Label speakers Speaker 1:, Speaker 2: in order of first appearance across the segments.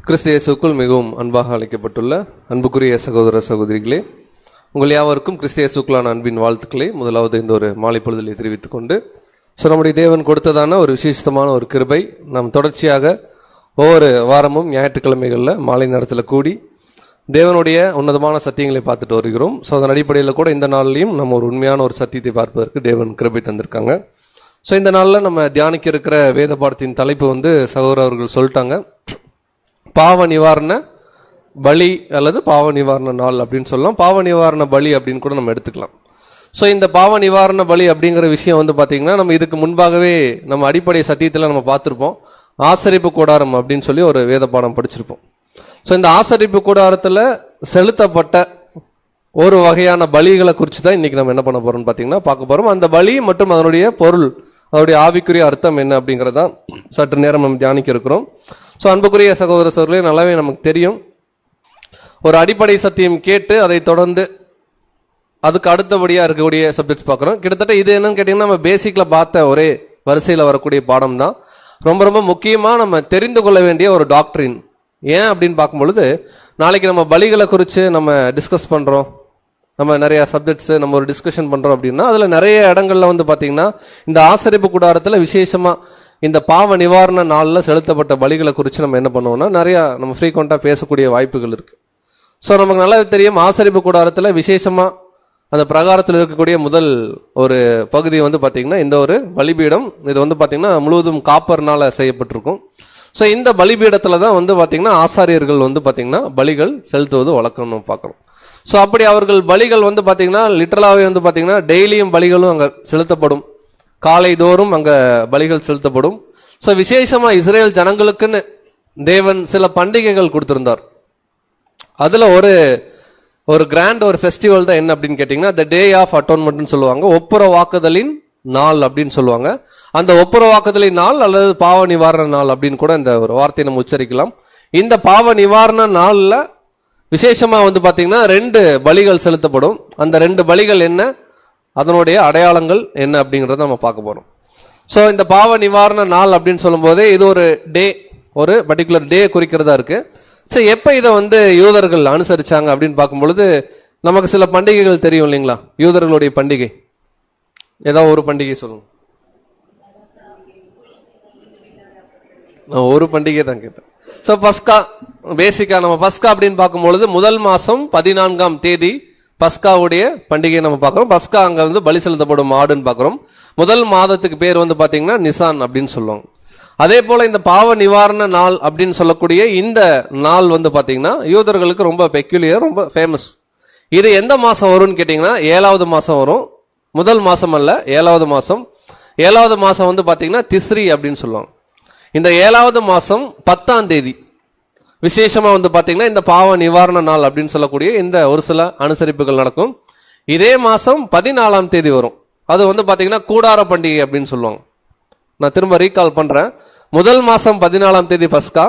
Speaker 1: கிறிஸ்து இயேசுவுக்குள் மிகவும் அன்பாக அழைக்கப்பட்டுள்ள அன்புக்குரிய சகோதர சகோதரிகளே, உங்கள் யாவருக்கும் கிறிஸ்து இயேசுவுக்குள்ளான அன்பின் வாழ்த்துக்களை முதலாவது இந்த ஒரு மாலை பொழுதில் தெரிவித்துக் கொண்டு, நம்முடைய தேவன் கொடுத்ததான ஒரு விசேஷமான ஒரு கிருபை, நாம் தொடர்ச்சியாக ஒவ்வொரு வாரமும் ஞாயிற்றுக்கிழமைகளில் மாலை நேரத்தில் கூடி தேவனுடைய உன்னதமான சத்தியங்களை பார்த்துட்டு வருகிறோம். ஸோ அதன் அடிப்படையில் கூட இந்த நாள்லையும் நம்ம ஒரு உண்மையான ஒரு சத்தியத்தை பார்ப்பதற்கு தேவன் கிருபை தந்திருக்காங்க. ஸோ இந்த நாளில் நம்ம தியானிக்க இருக்கிற வேத பாடத்தின் தலைப்பு சகோதரர் அவர்கள் சொல்லிட்டாங்க, பாவ நிவாரண பலி அல்லது பாவ நிவாரண நாள் அப்படின்னு சொல்லலாம். பாவ நிவாரண பலி அப்படின்னு கூட நம்ம எடுத்துக்கலாம். ஸோ இந்த பாவ நிவாரண பலி அப்படிங்கிற விஷயம் பார்த்தீங்கன்னா, நம்ம இதுக்கு முன்பாகவே நம்ம அடிப்படை சத்தியத்தில் நம்ம பார்த்துருப்போம். ஆசரிப்பு கூடாரம் அப்படின்னு சொல்லி ஒரு வேத பாடம் படிச்சிருப்போம். ஸோ இந்த ஆசரிப்பு கூடாரத்தில் செலுத்தப்பட்ட ஒரு வகையான பலிகளை குறித்து தான் இன்னைக்கு நம்ம என்ன பண்ண போறோம்னு பார்த்தீங்கன்னா பார்க்க போறோம். அந்த பலி மற்றும் அதனுடைய பொருள், அதனுடைய ஆவிக்குரிய அர்த்தம் என்ன அப்படிங்கிறதான் சற்று நேரம் நம்ம தியானிக்க இருக்கிறோம். ஸோ அன்புக்குரிய சகோதர சகோதரர்களே, நல்லாவே நமக்கு தெரியும், ஒரு அடிப்படை சத்தியம் கேட்டு அதை தொடர்ந்து அதுக்கு அடுத்தபடியாக இருக்கக்கூடிய சப்ஜெக்ட்ஸ் பார்க்குறோம். கிட்டத்தட்ட இது என்னன்னு கேட்டிங்கன்னா, நம்ம பேசிக்கில் பார்த்த ஒரே வரிசையில் வரக்கூடிய பாடம் தான். ரொம்ப ரொம்ப முக்கியமாக நம்ம தெரிந்து கொள்ள வேண்டிய ஒரு டாக்டரின். ஏன் அப்படின்னு பார்க்கும்பொழுது, நாளைக்கு நம்ம பலிகளை குறித்து நம்ம டிஸ்கஸ் பண்ணுறோம், நம்ம நிறைய சப்ஜெக்ட்ஸு நம்ம ஒரு டிஸ்கஷன் பண்ணுறோம் அப்படின்னா, அதில் நிறைய இடங்கள்ல பார்த்தீங்கன்னா இந்த ஆசரிப்பு கூடாரத்தில் விசேஷமாக இந்த பாவ நிவாரண நாளில் செலுத்தப்பட்ட பலிகளை குறித்து நம்ம என்ன பண்ணுவோம்னா நிறையா நம்ம ஃப்ரீக்வெண்ட்டாக பேசக்கூடிய வாய்ப்புகள் இருக்குது. ஸோ நமக்கு நல்லா தெரியும், ஆசரிப்பு கூடாரத்தில் விசேஷமாக அந்த பிரகாரத்தில் இருக்கக்கூடிய முதல் ஒரு பகுதி பார்த்தீங்கன்னா இந்த ஒரு பலிபீடம். இது பார்த்தீங்கன்னா முழுவதும் காப்பர்னால செய்யப்பட்டிருக்கும். ஸோ இந்த பலிபீடத்தில் தான் பார்த்தீங்கன்னா ஆசாரியர்கள் பார்த்தீங்கன்னா பலிகள் செலுத்துவது வழக்கம் நம்ம பார்க்குறோம். ஸோ அப்படி அவர்கள் பலிகள் பார்த்தீங்கன்னா லிட்டரலாகவே பார்த்தீங்கன்னா டெய்லியும் பலிகளும் அங்கே செலுத்தப்படும், காலை தோறும் அங்கே பலிகள் செலுத்தப்படும். ஸோ விசேஷமாக இஸ்ரேல் ஜனங்களுக்குன்னு தேவன் சில பண்டிகைகள் கொடுத்திருந்தார். அதில் ஒரு கிராண்ட் ஒரு ஃபெஸ்டிவல் தான் என்ன அப்படின்னு கேட்டிங்கன்னா, த டே ஆஃப் அட்டோன்மெண்ட்னு சொல்லுவாங்க, ஒப்புரவாக்குதலின் நாள் அப்படின்னு சொல்லுவாங்க. அந்த ஒப்புரவாக்குதலின் நாள் அல்லது பாவ நிவாரண நாள் அப்படின்னு கூட இந்த ஒரு வார்த்தையை நம்ம உச்சரிக்கலாம். இந்த பாவ நிவாரண நாளில் விசேஷமாக பார்த்தீங்கன்னா 2 பலிகள் செலுத்தப்படும். அந்த 2 பலிகள் என்ன, அதனுடைய அடையாளங்கள் என்ன அப்படிங்கிறத நம்ம பார்க்க போகிறோம். ஸோ இந்த பாவ நிவாரண நாள் அப்படின்னு சொல்லும் போதே இது ஒரு டே, ஒரு பர்டிகுலர் டே குறிக்கிறதா இருக்கு. ஸோ எப்போ இதை யூதர்கள் அனுசரிச்சாங்க அப்படின்னு பார்க்கும்பொழுது, நமக்கு சில பண்டிகைகள் தெரியும் இல்லைங்களா? யூதர்களுடைய பண்டிகை ஏதாவது ஒரு பண்டிகை சொல்லுங்க. ஒரு பண்டிகை தான் கேட்டேன். ஸோ பஸ்கா, பேசிக்கா நம்ம பஸ்கா அப்படின்னு பார்க்கும்பொழுது முதல் மாதம் 14ஆம் தேதி பஸ்காவுடைய பண்டிகையை நம்ம பார்க்குறோம். பஸ்கா அங்கே பலி செலுத்தப்படும் ஆடுன்னு பார்க்குறோம். முதல் மாதத்துக்கு பேர் பார்த்தீங்கன்னா நிசான் அப்படின்னு சொல்லுவாங்க. அதே போல இந்த பாவ நிவாரண நாள் அப்படின்னு சொல்லக்கூடிய இந்த நாள் பார்த்தீங்கன்னா யூதர்களுக்கு ரொம்ப பெக்யூலியர், ரொம்ப ஃபேமஸ். இது எந்த மாதம் வரும்னு கேட்டிங்கன்னா 7வது மாதம் வரும். முதல் மாதம் அல்ல, 7வது மாதம். 7வது மாதம் பார்த்தீங்கன்னா திஸ்ரி அப்படின்னு சொல்லுவாங்க. இந்த 7வது மாதம் 10ஆம் தேதி விசேஷமாக பார்த்தீங்கன்னா இந்த பாவ நிவாரண நாள் அப்படின்னு சொல்லக்கூடிய இந்த ஒரு சில அனுசரிப்புகள் நடக்கும். இதே மாதம் 14ஆம் தேதி வரும். அது பார்த்தீங்கன்னா கூடார பண்டிகை அப்படின்னு சொல்லுவாங்க. நான் திரும்ப ரீகால் பண்ணுறேன். முதல் மாதம் 14ஆம் தேதி பஸ்கா,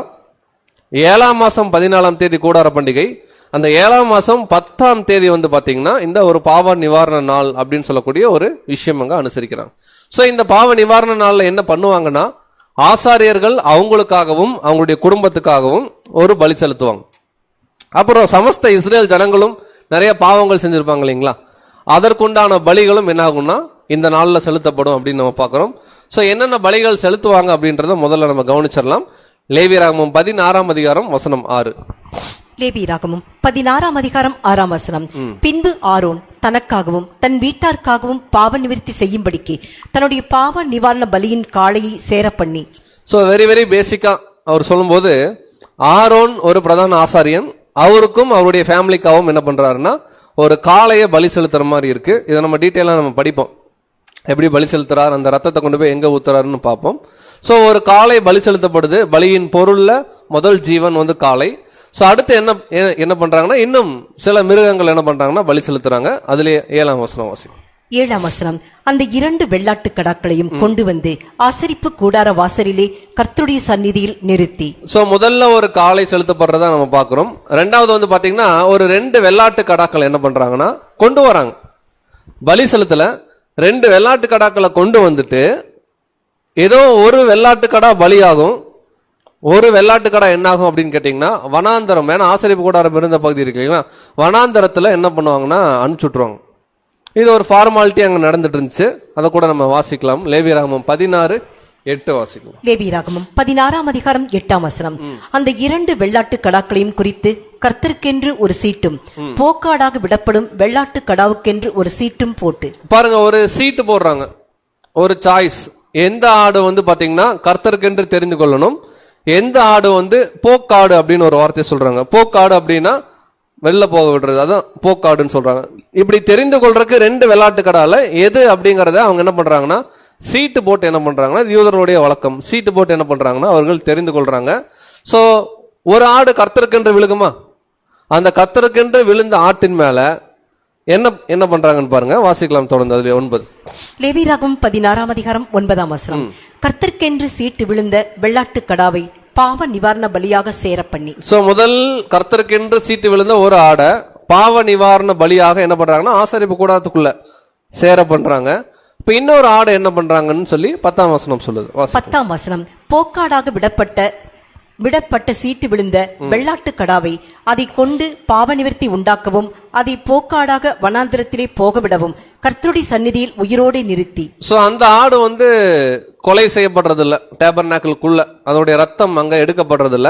Speaker 1: 7ஆம் மாதம் 14ஆம் தேதி கூடார பண்டிகை, அந்த 7ஆம் மாதம் 10ஆம் தேதி பார்த்தீங்கன்னா இந்த ஒரு பாவ நிவாரண நாள் அப்படின்னு சொல்லக்கூடிய ஒரு விஷயம் அங்கே அனுசரிக்கிறாங்க. ஸோ இந்த பாவ நிவாரண நாளில் என்ன பண்ணுவாங்கன்னா, ஆசாரியர்கள் அவங்களுக்காகவும் அவங்களுடைய குடும்பத்துக்காகவும் ஒரு பலி செலுத்துவாங்க. அப்புறம் சமஸ்த இஸ்ரேல் ஜனங்களும் நிறைய பாவங்கள் செஞ்சிருப்பாங்க இல்லைங்களா, அதற்குண்டான பலிகளும் என்ன ஆகும்னா இந்த நாளில் செலுத்தப்படும் அப்படின்னு நம்ம பார்க்குறோம். ஸோ என்னென்ன பலிகள் செலுத்துவாங்க அப்படின்றத முதல்ல நம்ம கவனிச்சிடலாம். லேவியராகமம் 16ஆம் அதிகாரம் வசனம் 6.
Speaker 2: லேவியராகமம் 16ஆம் அதிகாரம் 6ஆம் வசனம். பின்பு ஆரோன் தனக்காகவும் தன் வீட்டாருக்காகவும் பாவ நிவர்த்தி செய்யும்படிக்கு தன்னுடைய பாவ நிவாரண பலியின் காளையை சேர பண்ணி.
Speaker 1: ஸோ வெரி வெரி பேசிக்கா அவர் சொல்லும்போது, ஆரோன் ஒரு பிரதான ஆசாரியன், அவருக்கும் அவருடைய ஃபேமிலிக்காகவும் என்ன பண்றாருன்னா ஒரு காளையை பலி செலுத்துற மாதிரி இருக்கு. இதை நம்ம டீட்டெயிலாக நம்ம படிப்போம், எப்படி பலி செலுத்துறாரு, அந்த ரத்தத்தை கொண்டு போய் எங்க ஊத்துறாருன்னு பார்ப்போம். ஸோ ஒரு காளை பலி செலுத்தப்படுது. பலியின் பொருள்ல முதல் ஜீவன் காளை. ஸோ அடுத்து என்ன பண்றாங்கன்னா, இன்னும் சில மிருகங்கள் என்ன பண்றாங்கன்னா பலி செலுத்துறாங்க. அதுல 7ஆம் வசனம் வாசி.
Speaker 2: 7ஆம் வசனம். அந்த 2 வெள்ளாட்டு கடாக்களையும் கொண்டு வந்து ஆசரிப்பு கூடார வாசலிலே கர்த்தருடைய சந்நிதியில் நிறுத்தி.
Speaker 1: ஸோ முதல்ல ஒரு காளை செலுத்தப்படுறதா நம்ம பார்க்கிறோம். ரெண்டாவது பாத்தீங்கன்னா ஒரு 2 வெள்ளாட்டு கடாக்கள் என்ன பண்றாங்கன்னா கொண்டு வராங்க. பலி செலுத்தல 2 வெள்ளாட்டு கடாக்களை கொண்டு வந்துட்டு, ஏதோ ஒரு வெள்ளாட்டு கடா பலியாகும், ஒரு வெள்ளாட்டுக்கடா என்ன ஆகும் அப்படின்னு கேட்டீங்கன்னா வனாந்தரம், ஏன்னா ஆசரிப்பு கூடாரம் இருந்த பகுதி இருக்கு இல்லைங்களா, வனாந்தரத்துல என்ன பண்ணுவாங்கன்னா அனுப்பிச்சுட்ருவாங்க. இது ஒரு ஃபார்மாலிட்டி அங்க நடந்துட்டு இருந்துச்சு. அதை கூட நம்ம வாசிக்கலாம். லேவியராகமம் 16:8 வாசிக்கலாம்.
Speaker 2: லேவியராகமம் 16:8. அந்த 2 வெள்ளாட்டு கடாக்களையும் குறித்து கர்த்தருக்கென்று ஒரு சீட்டும் போக்காடாக விடப்படும் வெள்ளாட்டு கடாவுக்கென்று ஒரு சீட்டும் போட்டு.
Speaker 1: பாருங்க, ஒரு சீட்டு போடுறாங்க, ஒரு சாய்ஸ். எந்த ஆடு வந்து பாத்தீங்கன்னா கர்த்தருக்கென்று தெரிந்து கொள்ளணும், எந்த ஆடு வந்து போக்காடு அப்படின்னு ஒரு வார்த்தையை சொல்றாங்க. போக்காடு அப்படின்னா வெளில போக விடுறது, அதான் போக்காடுன்னு சொல்றாங்க. இப்படி தெரிந்து கொள்றதுக்கு 2 வெள்ளாட்டு கடால எது அப்படிங்கறத அவங்க என்ன பண்றாங்கன்னா சீட்டு போட்டு என்ன பண்றாங்கன்னா, யூதர்களுடைய வழக்கம், சீட்டு போட்டு என்ன பண்றாங்கன்னா அவர்கள் தெரிந்து கொள்றாங்க. சோ ஒரு ஆடு கர்த்தருக்கென்று விழுகுமா, அந்த கர்த்தருக்கென்று விழுந்த ஆட்டின் மேல என்ன என்ன பண்றாங்கன்னு பாருங்க, வாசிக்கலாம் தொடர்ந்து. அதுல 9
Speaker 2: லேவியராகமம் 16:9. கர்த்தருக்கென்று சீட்டு விழுந்த வெள்ளாட்டு கடாவை பாவ நிவாரண பலியாக சேர பண்ணி.
Speaker 1: சோ முதல் கர்த்தருக்கென்று சீட்டு விழுந்த ஒரு ஆடை பாவ நிவாரண பலியாக என்ன பண்றாங்கன்னா ஆசரிப்பு கூடாரத்துக்குள்ள சேர பண்றாங்க. இப்ப இன்னொரு ஆடு என்ன பண்றாங்கன்னு சொல்லி 10ஆம் வசனம் சொல்லுது.
Speaker 2: 10ஆம் வசனம், போக்காடாக விடப்பட்ட சீட்டு விழுந்த வெள்ளாட்டு கடாவை அதை கொண்டு பாவ நிவர்த்தி உண்டாக்கவும் அதை போக்காடாக வனாந்திரத்திலே போக விடவும் கர்த்தருடைய சந்நிதியில் உயிரோடு நிறுத்தி.
Speaker 1: சோ அந்த ஆடு வந்து கொலை செய்யப்படுறது இல்ல, டேபர்நாக்கிள்குள்ள அதோடைய ரத்தம் அங்க எடுக்கப்படுறது இல்ல.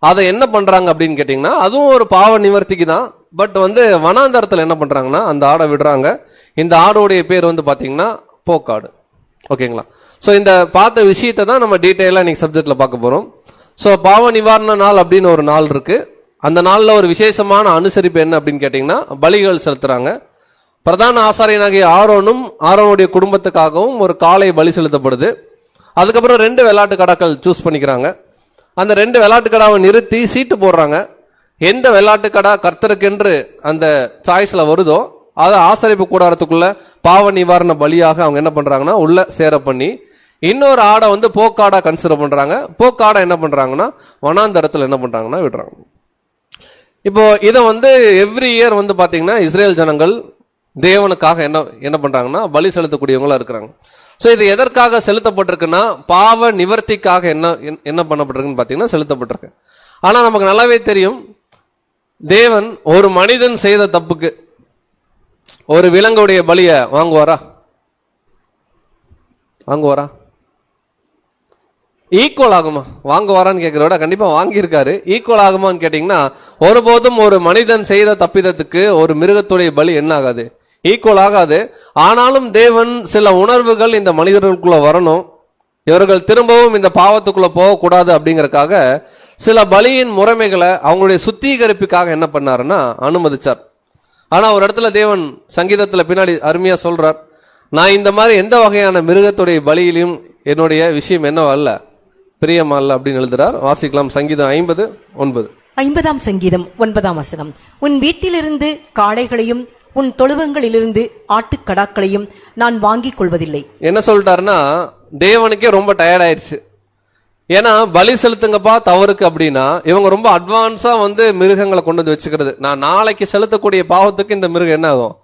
Speaker 1: அதை என்ன பண்றாங்க அப்படின்னு கேட்டீங்கன்னா அதுவும் ஒரு பாவ நிவர்த்திக்கு தான். பட் வந்து வனாந்தரத்துல என்ன பண்றாங்கன்னா அந்த ஆடை விடுறாங்க. இந்த ஆடோடைய பேர் வந்து பாத்தீங்கன்னா போக்காடு. ஓகேங்களா? சோ இந்த பார்த்த விஷயத்தை தான் நம்ம டீட்டெயிலா இன்னைக்கு சப்ஜெக்ட்ல பார்க்க போறோம். சோ பாவ நிவாரண நாள் அப்படின்னு ஒரு நாள் இருக்கு. அந்த நாள்ல ஒரு விசேஷமான அனுசரிப்பு என்ன அப்படின்னு கேட்டீங்கன்னா பலிகள் செலுத்துறாங்க. பிரதான ஆசாரியனாகிய ஆரோனுடைய குடும்பத்துக்காகவும் ஒரு காளை பலி செலுத்தப்படுது. அதுக்கப்புறம் 2 வெள்ளாட்டு கடாக்கள் சூஸ் பண்ணிக்கிறாங்க. அந்த 2 வெள்ளாட்டு கடாவை நிறுத்தி சீட்டு போடுறாங்க. எந்த வெள்ளாட்டு கடா கர்த்தருக்கென்று அந்த சாய்ஸ்ல வருதோ அதை ஆசரிப்பு கூடாரத்துக்குள்ள பாவ நிவாரண பலியாக அவங்க என்ன பண்றாங்கன்னா உள்ள சேர பண்ணி இன்னொரு ஆடை வந்து போக்காடா கன்சிடர் பண்றாங்க. போக்காடை என்ன பண்றாங்கன்னா வனாந்தரத்துல என்ன பண்றாங்கன்னா விடுறாங்க. இப்போ இதை வந்து எவ்ரி இயர் வந்து பாத்தீங்கன்னா இஸ்ரேல் ஜனங்கள் தேவனுக்காக என்ன பண்றாங்கன்னா பலி செலுத்தக்கூடியவங்களா இருக்கிறாங்க. சோ இது எதற்காக செலுத்தப்பட்டிருக்குன்னா பாவ நிவர்த்திக்காக என்ன பண்ணப்பட்டிருக்குன்னு பாத்தீங்கன்னா செலுத்தப்பட்டிருக்கு. ஆனா நமக்கு நல்லாவே தெரியும், தேவன் ஒரு மனிதன் செய்த தப்புக்கு ஒரு விலங்குடைய பலிய வாங்குவாரா? ஈக்குவல் ஆகுமா? வாங்குவாரான்னு கேட்கிறத விட கண்டிப்பா வாங்கியிருக்காரு. ஈக்குவல் ஆகுமான்னு கேட்டீங்கன்னா ஒருபோதும் ஒரு மனிதன் செய்த தப்பிதத்துக்கு ஒரு மிருகத்துடைய பலி என்ன ஆகாது, ஈக்குவல் ஆகாது. ஆனாலும் தேவன் சில உணர்வுகள் இந்த மனிதர்களுக்குள்ள வரணும், இவர்கள் திரும்பவும் இந்த பாவத்துக்குள்ள போகக்கூடாது அப்படிங்கறக்காக சில பலியின் முறைமைகளை அவங்களுடைய சுத்திகரிப்புக்காக என்ன பண்ணாருன்னா அனுமதிச்சார். ஆனா ஒரு இடத்துல தேவன் சங்கீதத்துல பின்னாடி அருமையா சொல்றார், நான் இந்த மாதிரி எந்த வகையான மிருகத்துடைய பலியிலும் என்னுடைய விஷயம் என்னவல்ல, பிரியமா அல்ல அப்படின்னு எழுதுறார். வாசிக்கலாம் சங்கீதம் 50:9.
Speaker 2: 50ஆம் சங்கீதம் 9ஆம் வசனம், உன் வீட்டிலிருந்து காளைகளையும் உன் தொழுவங்களிலிருந்து ஆட்டுக்கடாக்களையும் நான் வாங்கிக் கொள்வதில்லை. என்ன
Speaker 1: சொல்லிட்டாருன்னா தேவனுக்கே ரொம்ப டயர்ட் ஆயிடுச்சு. ஏன்னா பலி செலுத்துங்கப்பா தவறுக்கு அப்படின்னா இவங்க ரொம்ப அட்வான்ஸா வந்து மிருகங்களை கொண்டு வந்து வச்சுக்கிறது. நான் நாளைக்கு செலுத்தக்கூடிய பாவத்துக்கு இந்த மிருகம் என்ன ஆகும்,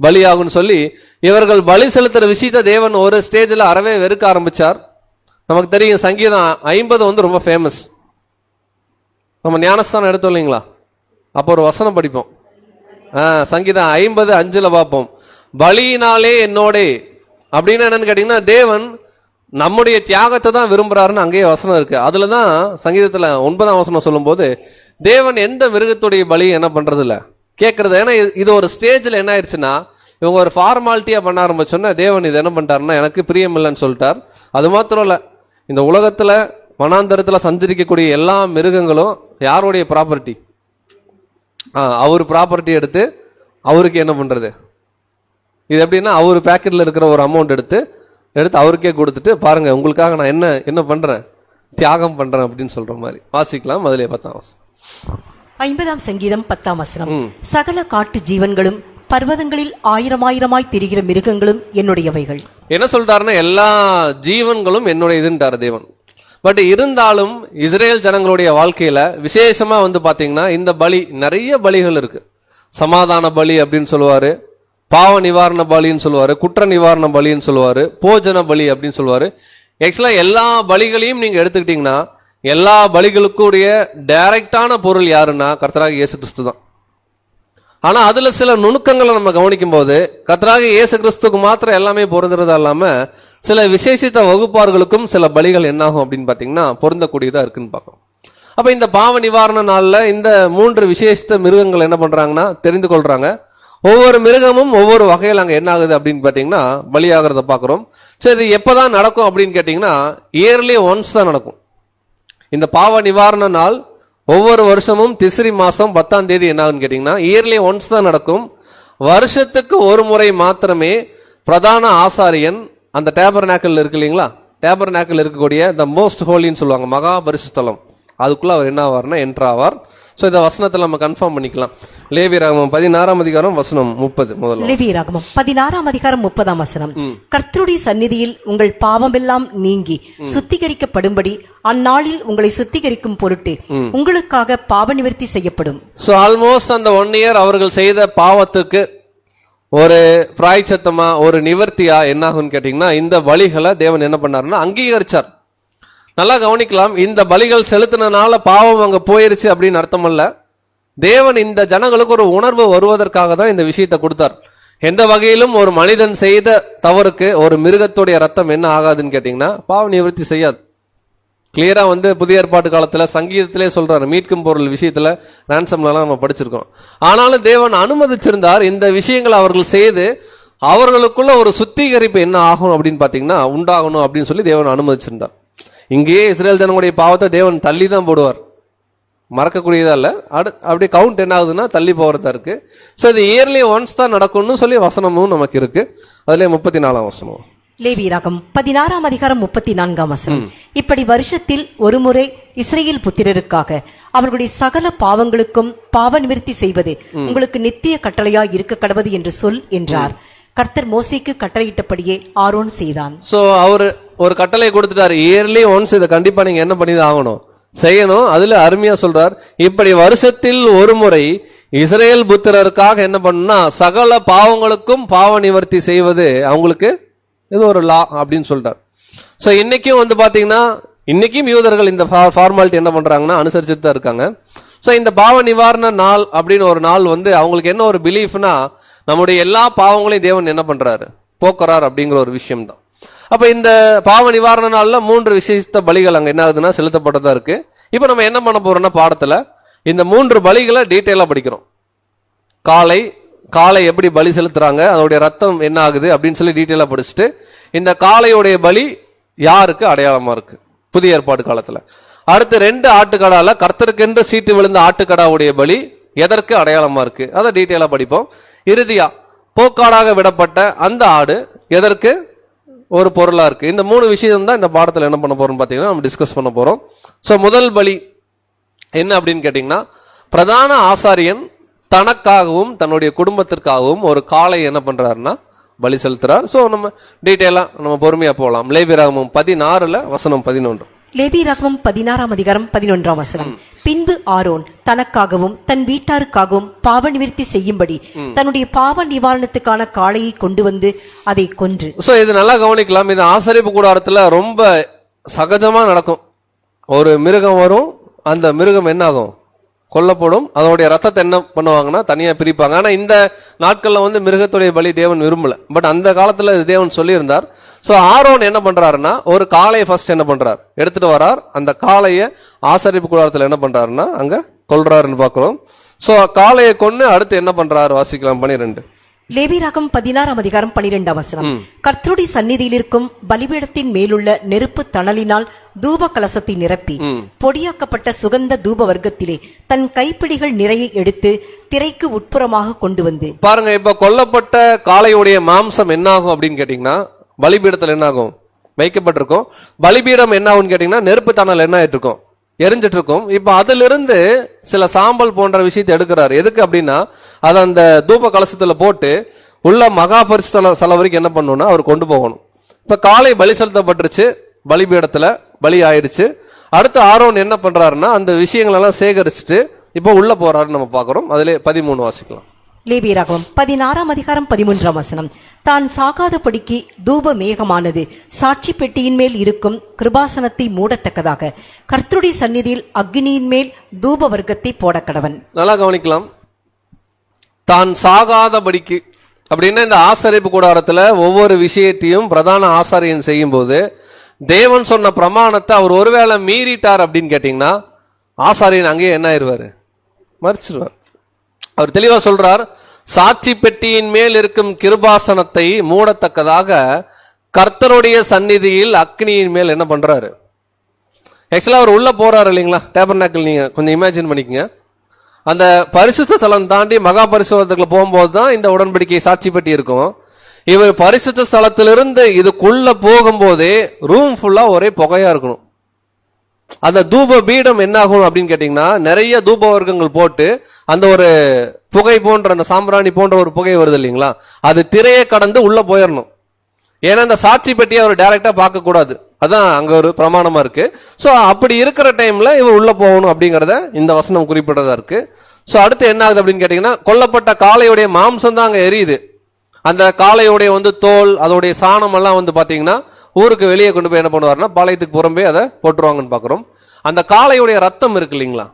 Speaker 1: பலியாகும்னு சொல்லி இவர்கள் பலி செலுத்துற விஷயத்த தேவன் ஒரு ஸ்டேஜ்ல அறவே வெறுக்க ஆரம்பிச்சார். நமக்கு தெரியும் சங்கீதம் 50 வந்து ரொம்ப ஃபேமஸ். நம்ம ஞானஸ்தானம் எடுத்தோம் இல்லைங்களா, அப்போ ஒரு வசனம் படிப்போம். சங்கீதம் 50:5 பார்ப்போம், பலியினாலே என்னோடே அப்படின்னு என்னன்னு கேட்டீங்கன்னா தேவன் நம்முடைய தியாகத்தை தான் விரும்புறாருன்னு அங்கேயே வசனம் இருக்கு. அதுலதான் சங்கீதத்துல 9ஆம் வசனம் சொல்லும் போது தேவன் எந்த மிருகத்துடைய பலி என்ன பண்றது இல்ல கேட்கறது. ஏன்னா இது ஒரு ஸ்டேஜ்ல என்ன ஆயிடுச்சுன்னா இவங்க ஒரு ஃபார்மாலிட்டியா பண்ண ஆரம்பிச்சோன்னா தேவன் இது என்ன பண்ணிட்டாருன்னா எனக்கு பிரியம் இல்லைன்னு சொல்லிட்டார். அது மாத்திரம் இல்ல, இந்த உலகத்துல வனாந்தரத்துல சஞ்சரிக்கக்கூடிய எல்லா மிருகங்களும் யாருடைய ப்ராப்பர்ட்டி, அவர் ப்ராப்பர்ட்டி எடுத்து அவருக்கு என்ன பண்றது, இது எப்படின்னா அவர் பேக்கெட்ல இருக்கிற ஒரு அமௌண்ட் எடுத்து அவருக்கே கொடுத்துட்டு பாருங்க உங்களுக்காக நான் என்ன பண்றேன், தியாகம் பண்றேன் அப்படின்னு சொல்ற மாதிரி. வாசிக்கலாம் அதிலே 10ஆம் வசனம்.
Speaker 2: 50ஆம் சங்கீதம் 10ஆம் வசனம், சகல காட்டு ஜீவன்களும் பர்வதங்களில் ஆயிரமாய் திரிகிற மிருகங்களும் என்னுடையவைகள். என்ன
Speaker 1: சொல்றாருன்னா எல்லா ஜீவன்களும் என்னுடையதுன்றார் தேவன். பட் இருந்தாலும் இஸ்ரேல் ஜனங்களுடைய வாழ்க்கையில விசேஷமா வந்து பாத்தீங்கன்னா இந்த பலி நிறைய பலிகள் இருக்கு. சமாதான பலி அப்படின்னு சொல்லுவாரு, பாவ நிவாரண பலின்னு சொல்லுவாரு, குற்ற நிவாரண பலின்னு சொல்லுவாரு, போஜன பலி அப்படின்னு சொல்லுவாரு. ஆக்சுவலா எல்லா பலிகளையும் நீங்க எடுத்துக்கிட்டீங்கன்னா எல்லா பலிகளுக்குடைய டைரக்டான பொருள் யாருன்னா கர்த்தராகிய இயேசு கிறிஸ்து தான். ஆனா அதுல சில நுணுக்கங்களை நம்ம கவனிக்கும் போது கர்த்தராகிய இயேசு கிறிஸ்துக்கு மாத்திரம் எல்லாமே பொருந்துறதா இல்லாம சில விசேஷித்த வகுப்பார்களுக்கும் சில பலிகள் என்னாகும் அப்படின்னு பாத்தீங்கன்னா பொருந்தக்கூடியதா இருக்குன்னு பார்க்கணும். அப்ப இந்த பாவ நிவாரண நாள்ல இந்த 3 விசேஷித்த மிருகங்கள் என்ன பண்றாங்கன்னா தெரிந்து கொள்றாங்க. ஒவ்வொரு மிருகமும் ஒவ்வொரு வகையில் அங்க என்ன ஆகுது அப்படின்னு பாத்தீங்கன்னா பலியாகிறத பாக்குறோம். சரி, இது எப்பதான் நடக்கும் அப்படின்னு கேட்டீங்கன்னா இயர்லி ஒன்ஸ் தான் நடக்கும். இந்த பாவ நிவாரண நாள் ஒவ்வொரு வருஷமும் திஸ்ரி மாசம் 10ஆம் தேதி என்ன ஆகுன்னு கேட்டீங்கன்னா இயர்லி ஒன்ஸ் தான் நடக்கும். வருஷத்துக்கு ஒரு முறை மாத்திரமே பிரதான ஆசாரியன் அந்த டேபர்நாக்கிள் இருக்கு இல்லைங்களா, டேபர்நாக்கிள் இருக்கக்கூடிய த மோஸ்ட் ஹோலின்னு சொல்லுவாங்க, மகா பரிசுத்தலம், அதுக்குள்ள அவர் என்ன ஆவார்னா என்ட்ரு ஆவார். சோ இந்த வசனத்துல நம்ம கன்ஃபார்ம் பண்ணிக்கலாம். லேவியராகமம் 16ஆம் அதிகாரம் வசனம் 30 முதல்ல.
Speaker 2: லேவியராகமம் 16ஆம் அதிகாரம் 30ஆம் வசனம். கர்த்தருடைய சந்நிதியில் உங்கள் பாவமெல்லாம் நீங்கி சுத்திகரிக்கப்படும்படி அந்நாளில் உங்களை சுத்திகரிக்கும் பொருட்டு உங்களுக்காக பாவ நிவர்த்தி செய்யப்படும்.
Speaker 1: சோ ஆல்மோஸ்ட் அந்த 1 இயர் அவர்கள் செய்த பாவத்துக்கு ஒரு பிராயச்சித்தமா ஒரு நிவர்த்தியா என்ன ஆகும்னு கேட்டீங்கன்னா இந்த பலிகளை தேவன் என்ன பண்ணாருன்னா அங்கீகரிச்சார். நல்லா கவனிக்கலாம், இந்த பலிகள் செலுத்தினால பாவம் அங்க போயிருச்சு அப்படின்னு அர்த்தம் அல்ல. தேவன் இந்த ஜனங்களுக்கு ஒரு உணர்வு வருவதற்காக தான் இந்த விஷயத்தை கொடுத்தார். எந்த வகையிலும் ஒரு மனிதன் செய்த தவறுக்கு ஒரு மிருகத்துடைய ரத்தம் என்ன ஆகாதுன்னு கேட்டீங்கன்னா பாவ நிவர்த்தி செய்யாது. கிளியரா புதிய ஏற்பாட்டு காலத்துல சங்கீதத்திலே சொல்றாரு, மீட்கும் பொருள் விஷயத்துல ரான்சம்லாம் நம்ம படிச்சிருக்கோம். ஆனாலும் தேவன் அனுமதிச்சிருந்தார் இந்த விஷயங்களை அவர்கள் செய்து அவர்களுக்குள்ள ஒரு சுத்திகரிப்பு என்ன ஆகும் அப்படின்னு பாத்தீங்கன்னா உண்டாகணும் அப்படின்னு சொல்லி தேவன் அனுமதிச்சிருந்தார். இங்கேயே இஸ்ரேல் ஜனங்களுடைய பாவத்தை தேவன் தள்ளி தான் போடுவார், மறக்கக்கூடியதா இல்ல. அப்படியே கவுண்ட் என்ன ஆகுதுன்னா தள்ளி போறதா இருக்கு. சோ இது இயர்லி ஒன்ஸ் தான் நடக்கும்னு சொல்லி வசனமும் நமக்கு இருக்கு. அதுல 34ஆம் வசனம்.
Speaker 2: லேவியராகமம் 16ஆம் அதிகாரம் 34ஆம் வசனம். இப்படி வருஷத்தில் ஒருமுறை இஸ்ரவேல் புத்திரருக்காக அவர்களுடைய சகல பாவங்களுக்கும் பாவ நிவர்த்தி செய்வது உங்களுக்கு நித்திய கட்டளையா இருக்க கடவது என்று சொல் என்றார். கர்த்தர் மோசேக்கு கட்டளையிட்டபடியே ஆரோன் செய்தான். சோ
Speaker 1: அவர் ஒரு கட்டளை கொடுத்துட்டாரு, இயர்லி ஒன்ஸ் இதை கண்டிப்பா நீங்க என்ன பண்ணி ஆகணும், செய்யணும். அதுல அருமையா சொல்றார், இப்படி வருஷத்தில் ஒரு முறை இஸ்ரேல் புத்திரருக்காக என்ன பண்ணுனா சகல பாவங்களுக்கும் பாவ நிவர்த்தி செய்வது அவங்களுக்கு இது ஒரு லா அப்படின்னு சொல்றார். சோ இன்னைக்கும் பாத்தீங்கன்னா இன்னைக்கும் யூதர்கள் இந்த ஃபார்மாலிட்டி என்ன பண்றாங்கன்னா அனுசரிச்சுட்டு தான் இருக்காங்க. சோ இந்த பாவ நிவாரண நாள் அப்படின்னு ஒரு நாள் அவங்களுக்கு என்ன ஒரு பிலீஃப்னா நம்முடைய எல்லா பாவங்களையும் தேவன் என்ன பண்றாரு, போக்குறார் அப்படிங்கிற ஒரு விஷயம் தான். அப்ப இந்த பாவ நிவாரண நாள்ல 3 விசேஷித்த பலிகள் அங்க என்ன ஆகுதுன்னா செலுத்தப்பட்டதா இருக்கு. இப்ப நம்ம என்ன பண்ண போறோம்னா பாடத்துல இந்த 3 பலிகளை டீட்டெயிலா படிக்கிறோம். காளை எப்படி பலி செலுத்துறாங்க, அதோடைய ரத்தம் என்ன ஆகுது அப்படின்னு சொல்லி டீட்டெயிலா படிச்சுட்டு இந்த காளையுடைய பலி யாருக்கு அடையாளமா இருக்கு புதிய ஏற்பாடு காலத்துல. அடுத்து 2 ஆட்டுக்கடால கர்த்தருக்கென்று சீட்டு விழுந்த ஆட்டுக்கடாவுடைய பலி எதற்கு அடையாளமா இருக்கு அதை டீட்டெயிலா படிப்போம். இறுதியா போக்காடாக விடப்பட்ட அந்த ஆடு எதற்கு ஒரு பொருளா இருக்கு. இந்த 3 விஷயம் தான் இந்த பாடத்துல என்ன பண்ண போறோம் பாத்தீங்கன்னா நம்ம டிஸ்கஸ் பண்ண போறோம். சோ முதல் பலி என்ன அப்படின்னு கேட்டீங்கன்னா பிரதான ஆசாரியன் தனக்காகவும் தன்னுடைய குடும்பத்திற்காகவும் ஒரு காளை என்ன பண்றாருன்னா பலி செலுத்துறார். சோ நம்ம டீட்டெயிலா நம்ம பொறுமையா போகலாம். லேவியராகமம் 16 வசனம் 11.
Speaker 2: லேவியராகமம் 16ஆம் அதிகாரம் 11ஆம் வசனம். பின்பு ஆரோன் தனக்காகவும் தன் வீட்டாருக்காகவும் பாவ நிவர்த்தி செய்யும்படி தன்னுடைய பாவ நிவாரணத்துக்கான காளையை கொண்டு வந்து அதை கொன்று.
Speaker 1: சோ இது நல்லா கவனிக்கலாம். இது ஆசரிப்பு கூடாரத்துல ரொம்ப சகஜமா நடக்கும். ஒரு மிருகம் வரும், அந்த மிருகம் என்ன ஆகும், கொல்லப்படும். அதோடைய ரத்தத்தை என்ன பண்ணுவாங்கன்னா தனியா பிரிப்பாங்க. ஆனா இந்த நாட்கள்ல மிருகத்துடைய பலி தேவன் விரும்பல. பட் அந்த காலத்துல தேவன் சொல்லியிருந்தார். சோ ஆரோன் என்ன பண்றாருன்னா ஒரு காளையை ஃபர்ஸ்ட் என்ன பண்றார், எடுத்துட்டு வரார். அந்த காளைய ஆசரிப்பு கூடாரத்துல என்ன பண்றாருன்னா அங்க கொல்றாருன்னு பாக்குறோம். சோ காளையை கொன்னு அடுத்து என்ன பண்றாரு வாசிக்கலாம். 12
Speaker 2: லேவியராகமம் 16ஆம் அதிகாரம் 12ஆம் வசனம். கர்த்தருடைய சந்நிதியில் இருக்கும் பலிபீடத்தின் மேலுள்ள நெருப்பு தணலினால் தூப கலசத்தை நிரப்பி பொடியாக்கப்பட்ட சுகந்த தூப வர்க்கத்திலே தன் கைப்பிடிகள் நிறைய எடுத்து திரைக்கு உட்புறமாக கொண்டு வந்து
Speaker 1: பாருங்க. இப்ப கொல்லப்பட்ட காளையுடைய மாம்சம் என்ன ஆகும் அப்படின்னு கேட்டீங்கன்னா பலிபீடத்துல என்ன ஆகும், வைக்கப்பட்டிருக்கும். பலிபீடம் என்ன ஆகும் கேட்டீங்கன்னா நெருப்பு தணல் என்ன ஆயிட்டு இருக்கும், எரிஞ்சிட்டு இருக்கும். இப்ப அதுல இருந்து சில சாம்பல் போன்ற விஷயத்தை எடுக்கிறாரு. எதுக்கு அப்படின்னா அதை அந்த தூப கலசத்துல போட்டு உள்ள மகா பரிசுத்தல வரைக்கும் என்ன பண்ணணும்னா அவர் கொண்டு போகணும். இப்ப காளை பலி செலுத்தப்பட்டுருச்சு, பலிபீடத்துல பலி ஆயிருச்சு. அடுத்து ஆரோன் என்ன பண்றாருன்னா அந்த விஷயங்கள் எல்லாம் சேகரிச்சுட்டு இப்ப உள்ள போறாரு நம்ம பாக்குறோம். அதுல 13 வாசிக்கலாம்.
Speaker 2: லேவியராகமம் 16ஆம் அதிகாரம் 13ஆம் வசனம். தான் சாகாதபடிக்கு தூப மேகமானது சாட்சி பெட்டியின் மேல் இருக்கும் கிருபாசனத்தை மூடத்தக்கதாக கர்த்தருடைய சந்நிதியில் அக்னியின் மேல் தூப வர்க்கத்தை போட கடவன்.
Speaker 1: நல்லா கவனிக்கலாம். தான் சாகாதபடிக்கு அப்படின்னா இந்த ஆசரிப்பு கூடாரத்துல ஒவ்வொரு விஷயத்தையும் பிரதான ஆசாரியன் செய்யும் போது தேவன் சொன்ன பிரமாணத்தை அவர் ஒருவேளை மீறிட்டார் அப்படின்னு கேட்டீங்கன்னா ஆசாரியன் அங்கேயே என்ன ஆயிடுவாரு? மறிச்சிருவார். அவர் தெளிவா சொல்றார், சாட்சி பெட்டியின் மேல் இருக்கும் கிருபாசனத்தை மூடத்தக்கதாக கர்த்தருடைய சந்நிதியில் அக்னியின் மேல் என்ன பண்றாரு? ஆக்சுவலா அவர் உள்ள போறாரு இல்லைங்களா? டேபர்நாக்கிள் நீங்க கொஞ்சம் இமேஜின் பண்ணிக்கங்க. அந்த பரிசுத்த ஸ்தலம் தாண்டி மகா பரிசுத்தத்துக்குள்ள போகும்போது தான் இந்த உடன்படிக்கை சாட்சி பெட்டி இருக்கும். இவர் பரிசுத்த ஸ்தலத்திலிருந்து இதுக்குள்ள போகும்போதே ரூம் ஃபுல்லா ஒரே புகையா இருக்கணும். அந்த தூப பீடம் என்ன ஆகும் அப்படின்னு கேட்டீங்கன்னா நிறைய தூப வர்க்கங்கள் போட்டு அந்த ஒரு புகை போன்ற அந்த சாம்பிராணி போன்ற ஒரு புகை வருது இல்லைங்களா, அது திரையை கடந்து உள்ள போயிடணும். ஏன்னா அந்த சாட்சி பெட்டியை அவர் டைரக்டா பார்க்க கூடாது. அதான் அங்க ஒரு பிரமாணமா இருக்கு. சோ அப்படி இருக்கிற டைம்ல இவர் உள்ள போகணும் அப்படிங்கறத இந்த வசனம் குறிப்பிட்டதா இருக்கு. சோ அடுத்து என்ன ஆகுது அப்படின்னு கேட்டீங்கன்னா கொல்லப்பட்ட காளையுடைய மாம்சம் தான் அங்க எரியுது. அந்த காளையுடைய தோல் அதோடைய சாணம் எல்லாம் பாத்தீங்கன்னா ஊருக்கு வெளியே கொண்டு போய் என்ன பண்ணுவாருன்னா பாளையத்துக்கு புறம்பே அதை போட்டுருவாங்கன்னு பாக்குறோம். அந்த காளையுடைய ரத்தம் இருக்கு இல்லைங்களா,